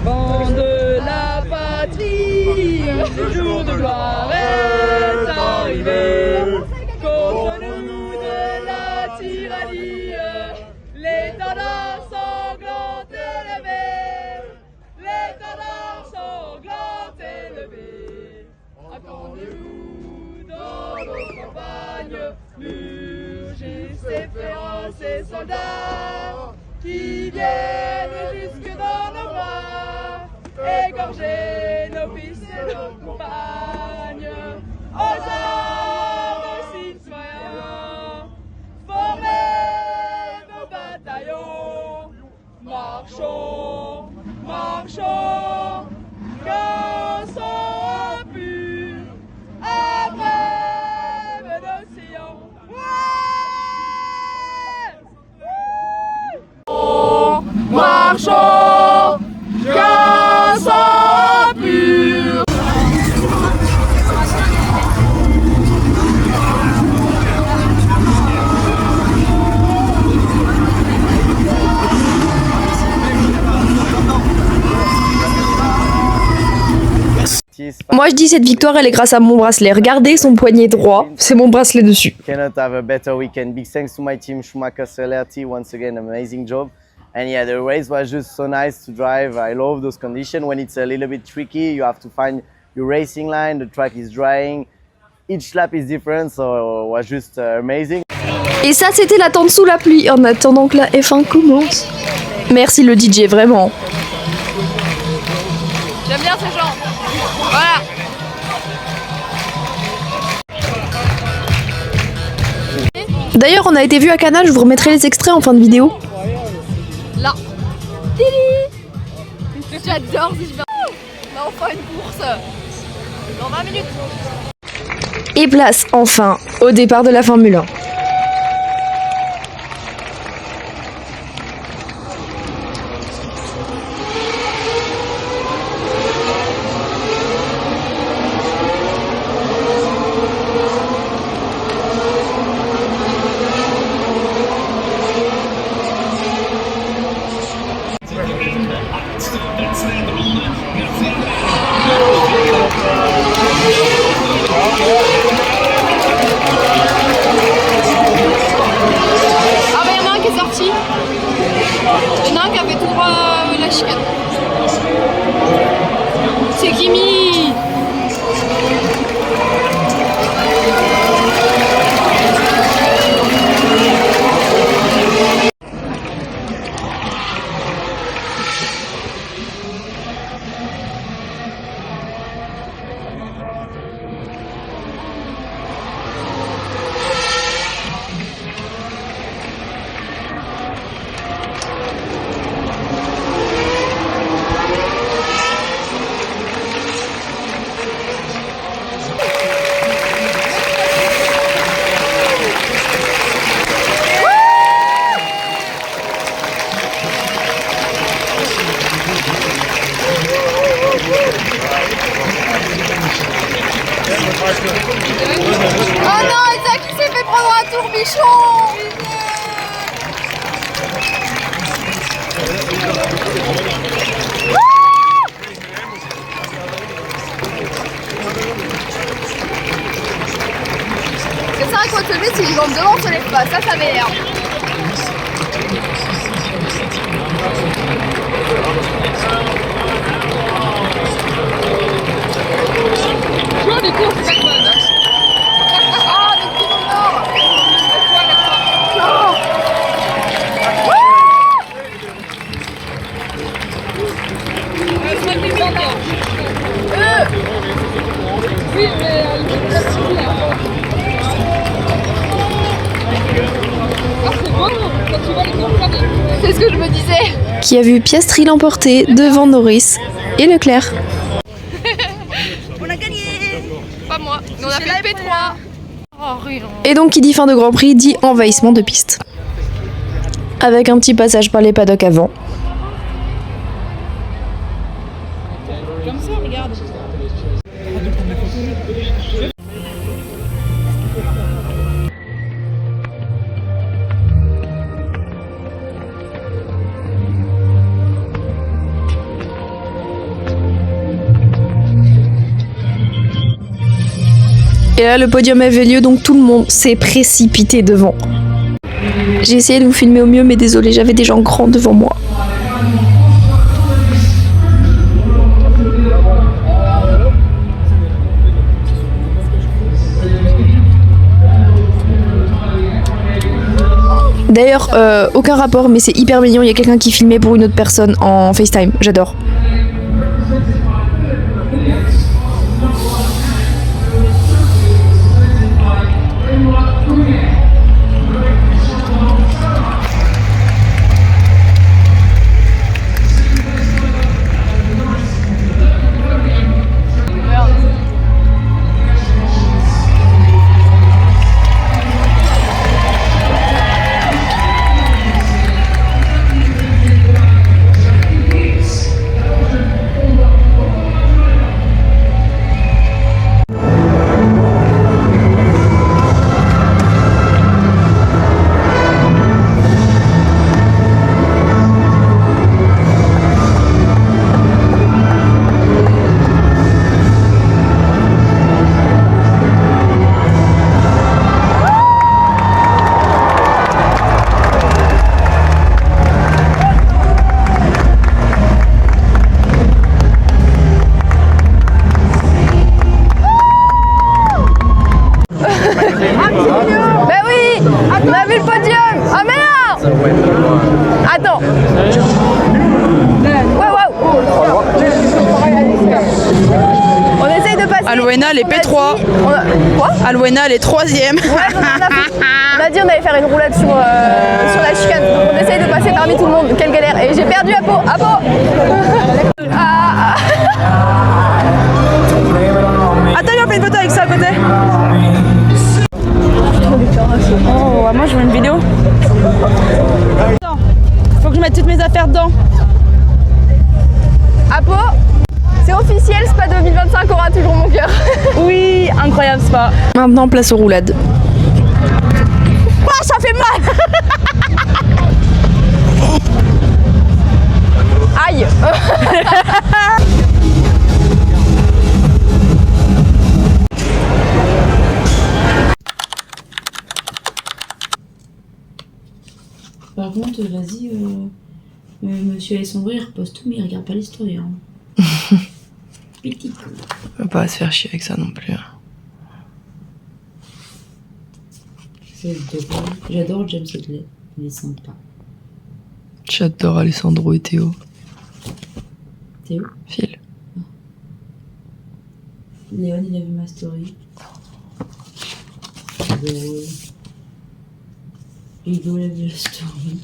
Vent de la patrie, le jour de gloire est arrivé. Contre nous de la tyrannie, l'étendard sanglant élevé, l'étendard sanglant élevé. Attendez-vous dans nos campagnes, murgissent et féroces et soldats qui viennent jusque dans nos bras, égorger nos fils et nos compagnes. Aux armes, citoyens, formez vos bataillons, marchons, marchons, qu'un sang pur abreuve nos sillons. Marchons, qu'un sang pur. Moi je dis cette victoire elle est grâce à mon bracelet. Regardez son poignet droit, c'est mon bracelet dessus. Cannot have a better weekend. Big thanks to my team, Schumacher Celerti, once again amazing job. And yeah, the race was just so nice to drive. I love those conditions. When it's a little bit tricky, you have to find your racing line, the track is drying. Each lap is different, so it was just amazing. Et ça c'était l'attente sous la pluie en attendant que la F1 commence. Merci le DJ, vraiment. J'aime bien ces gens. Voilà. D'ailleurs on a été vu à Canal, je vous remettrai les extraits en fin de vidéo. Là. J'adore si je vais... On a enfin une course. Dans 20 minutes. Et place enfin au départ de la Formule 1. Ah bah y'en a un qui est sorti. Y'en a un qui a fait tout droit la chicane. C'est Kimi. Oh non, Isaac il s'est fait prendre un tourbichon. C'est ça un coin de celui s'il rentre devant on se lève pas, ça m'énerve. Du coup, c'est pas bonne. Ah, le petit nord. Non. Oui, mais c'est ce que je me disais. Qui a vu Piastri l'emporter devant Norris et Leclerc. Pas moi, mais on a fait P3. Oh, rien. Et donc qui dit fin de Grand Prix dit envahissement de piste. Avec un petit passage par les paddocks avant. Comme ça, regarde. Et là le podium avait lieu donc tout le monde s'est précipité devant. J'ai essayé de vous filmer au mieux mais désolé j'avais des gens grands devant moi. D'ailleurs aucun rapport mais c'est hyper mignon, il y a quelqu'un qui filmait pour une autre personne en FaceTime, j'adore. Attends. On essaye de passer. Alwena, elle est P3. Quoi? Alwena, elle est 3ème. Ouais, on a dit on allait faire une roulade sur la chicane. Donc on essaye de passer parmi tout le monde. Quelle galère. Et j'ai perdu Apo. Attends, on fait une photo avec ça à côté. Oh, moi je veux une vidéo. Attends, faut que je mette toutes mes affaires dedans. Apo, c'est officiel, Spa 2025 aura toujours mon cœur. Oui, incroyable Spa. Maintenant, place aux roulades. Oh, ça fait mal. Aïe. Par contre, vas-y, monsieur Alessandro, il repose tout, mais il regarde pas l'histoire. Hein. Petit coup. On va pas se faire chier avec ça non plus. J'adore James Hadley, il est sympa. J'adore Alessandro et Théo. Théo? Phil. Léon, il a vu ma story. Hugo, il a vu la story.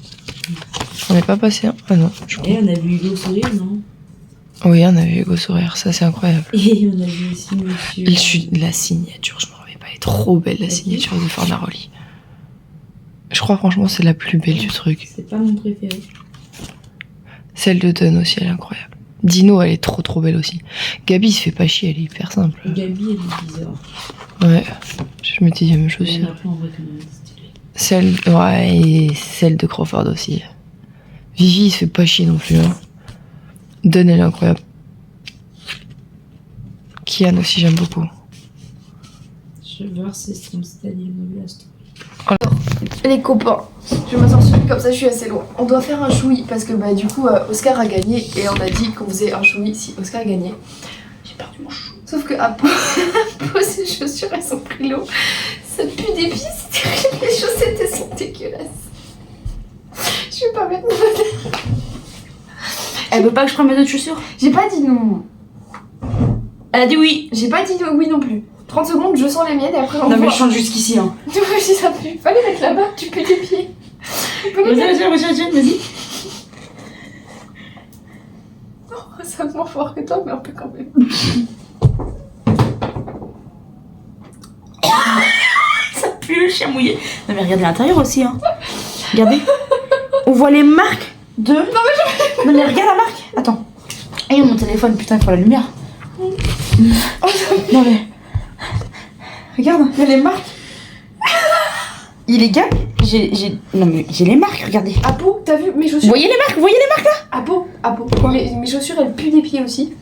On n'est pas passé, hein? Ah non, je crois. Et on a vu Hugo sourire, non? Oui, on a vu Hugo sourire, ça c'est incroyable. Et on a vu aussi monsieur... La signature, je me rappelle pas, elle est trop belle la signature de Fornaroli. Je crois franchement c'est la plus belle du truc. C'est pas mon préféré. Celle de Don aussi, elle est incroyable. Dino, elle est trop belle aussi. Gabi se fait pas chier, elle est hyper simple. Gabi, elle est bizarre. Ouais, je me dis la même chose. Il y en a plein en vrai qui ont stylé. Celle, et celle de Crawford aussi. Vivi, il se fait pas chier non plus. Hein. Don, elle est incroyable. Kian aussi, j'aime beaucoup. Je vais voir si c'est c'est-à-dire la story. Les copains, je me sens suivie comme ça, je suis assez loin. On doit faire un choui parce que bah du coup Oscar a gagné et on a dit qu'on faisait un choui si Oscar gagnait. J'ai perdu mon chou. Sauf que à ses chaussures elles sont pris l'eau. Ça pue des pieds, c'est terrible. Les chaussettes elles sont dégueulasses. Je vais pas mettre mes bottes. Elle veut pas que je prenne mes autres chaussures? J'ai pas dit non. Elle a dit oui. J'ai pas dit oui non plus. 30 secondes, je sens les miennes et après on Non mais je chante jusqu'ici hein. Tu vois si ça pue. Fallait mettre là-bas, tu pues tes pieds. Vas-y. Oh, ça me moins fort que toi, mais un peu quand même. Ça pue le chien mouillé. Non mais regardez l'intérieur aussi hein. Regardez. On voit les marques de... Non mais regarde la marque. Attends. Et mon téléphone, putain, il faut la lumière. Non mais... Regarde, il y a les marques. Il est gars, j'ai les marques, regardez. Apo, t'as vu mes chaussures? Vous voyez les marques là? Apo, mes chaussures elles puent des pieds aussi.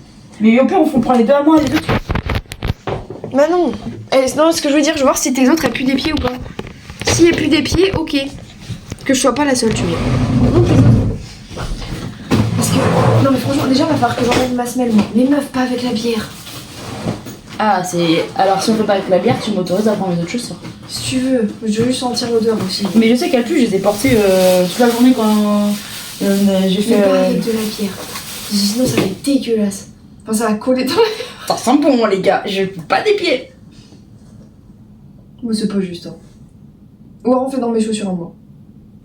Mais au pire, on prend les deux à moi, les deux. Bah non. Non, ce que je veux dire, je veux voir si tes autres elles puent des pieds ou pas. Si elles puent des pieds, ok. Que je sois pas la seule, tu vois. Non, tes autres. Parce que. Non, mais franchement, déjà, il va falloir que j'enlève ma semelle, moi. Mais meuf, pas avec la bière. Ah, c'est... Alors, si on peut pas avec la bière, tu m'autorises à prendre mes autres chaussures. Si tu veux, je veux juste sentir l'odeur aussi. Mais je sais qu'elle pue, je les ai portées toute la journée quand j'ai fait... Mais pas avec de la bière. Sinon, ça va être dégueulasse. Enfin, ça va coller dans la... Ça sent bon, les gars, je pue pas des pieds. Mais c'est pas juste, hein. Ou alors on fait dans mes chaussures à moi.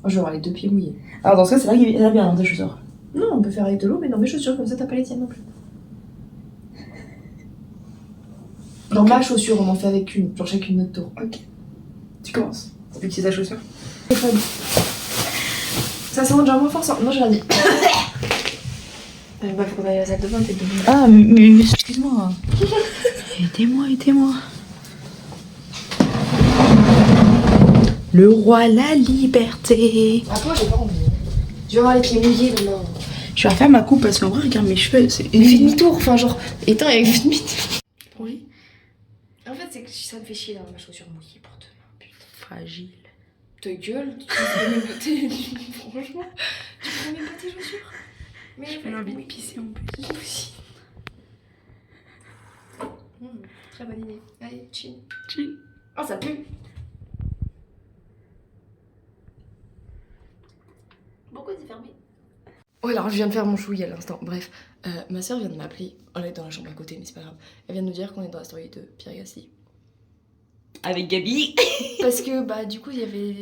Oh, je vais avoir les deux pieds mouillés. Alors, dans ce cas, c'est là qu'il y a la bière dans tes chaussures. Non, on peut faire avec de l'eau, mais dans mes chaussures, comme ça, t'as pas les tiennes non plus. Dans ma chaussure, on en fait avec une, genre chacune notre tour. Ok. Tu commences. Vu que c'est ta chaussure. Ça sent déjà moins fort, ça. Non, j'ai rien dit. Bah, faut qu'on aille à la salle de bain, t'es devenu. Ah, mais excuse-moi. Aidez-moi. Le roi, la liberté. Ah, toi, j'ai pas envie. Je vais avoir les pieds mouillés demain. Je vais refaire ma coupe parce qu'en vrai, regarde mes cheveux. Il fait demi-tour, enfin, genre. Éteins et fait demi-tour. Oui. En fait, c'est que ça me fait chier d'avoir ma chaussure mouillée pour demain, putain. Fragile. Ta gueule, tu prends même pas tes... Franchement, tu prends même pas tes chaussures. Mais j'ai envie de pisser en plus. Moi aussi. Très bonne idée. Allez, chill. Oh, ça pue. Ouais, alors je viens de faire mon chouille à l'instant. Bref, ma soeur vient de m'appeler. On est dans la chambre à côté, mais c'est pas grave. Elle vient de nous dire qu'on est dans la story de Pierre Gasly. Avec Gabi. Parce que bah du coup il y avait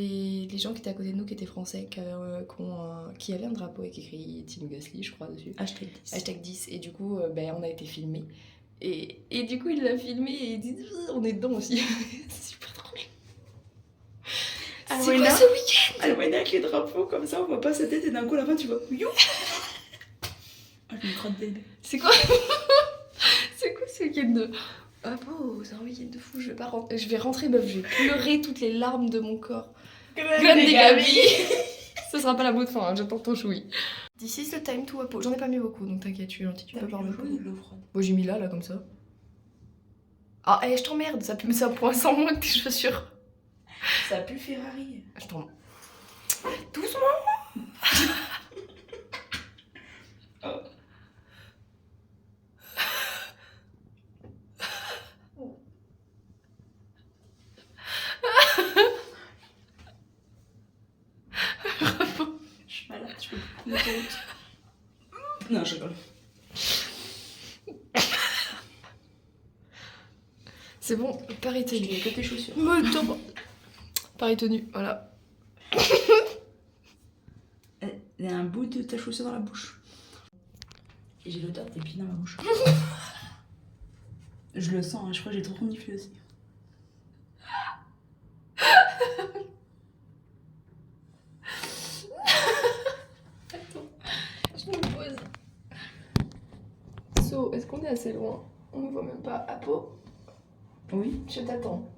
les gens qui étaient à côté de nous qui étaient français qui avaient un drapeau avec écrit Team Gasly je crois dessus. Hashtag 10 et du coup on a été filmés et du coup il l'a filmé et il dit on est dedans aussi. C'est super drôle. C'est quoi ce week-end? Alwena avec les drapeaux comme ça on voit pas sa tête et d'un coup à la fin tu vois you. C'est quoi c'est quoi ce week-end de... Ah bon, c'est un week-end de fou, je vais rentrer meuf, je vais pleurer toutes les larmes de mon corps. Comme des Gabi. Ce sera pas la mot de fin, hein, j'attends ton chouï. This is the time to Apo. J'en ai pas mis beaucoup, donc t'inquiète, tu es gentil, tu peux pas me prendre. Bon, j'ai mis là, comme ça. Ah, je t'emmerde, ça pue ça point sans moins que tes chaussures. Ça pue Ferrari. Je t'emmerde. Doucement. Oh. Je suis malade, je peux plus prendre l'autoroute. Non, je rigole. C'est bon, Paris tenu. Je que tes chaussures. Paris tenu, voilà. Il y a un bout de ta chaussure dans la bouche. Et j'ai l'odeur de tes pieds dans ma bouche. Je le sens, hein, je crois que j'ai trop reniflé aussi. Je me pose. So, est-ce qu'on est assez loin? On ne voit même pas Apo. Oui. Je t'attends.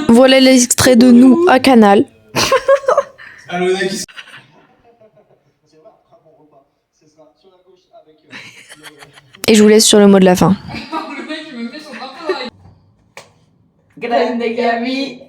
Voilà l'extrait de nous à Canal. Et je vous laisse sur le mot de la fin. Grande Gabi.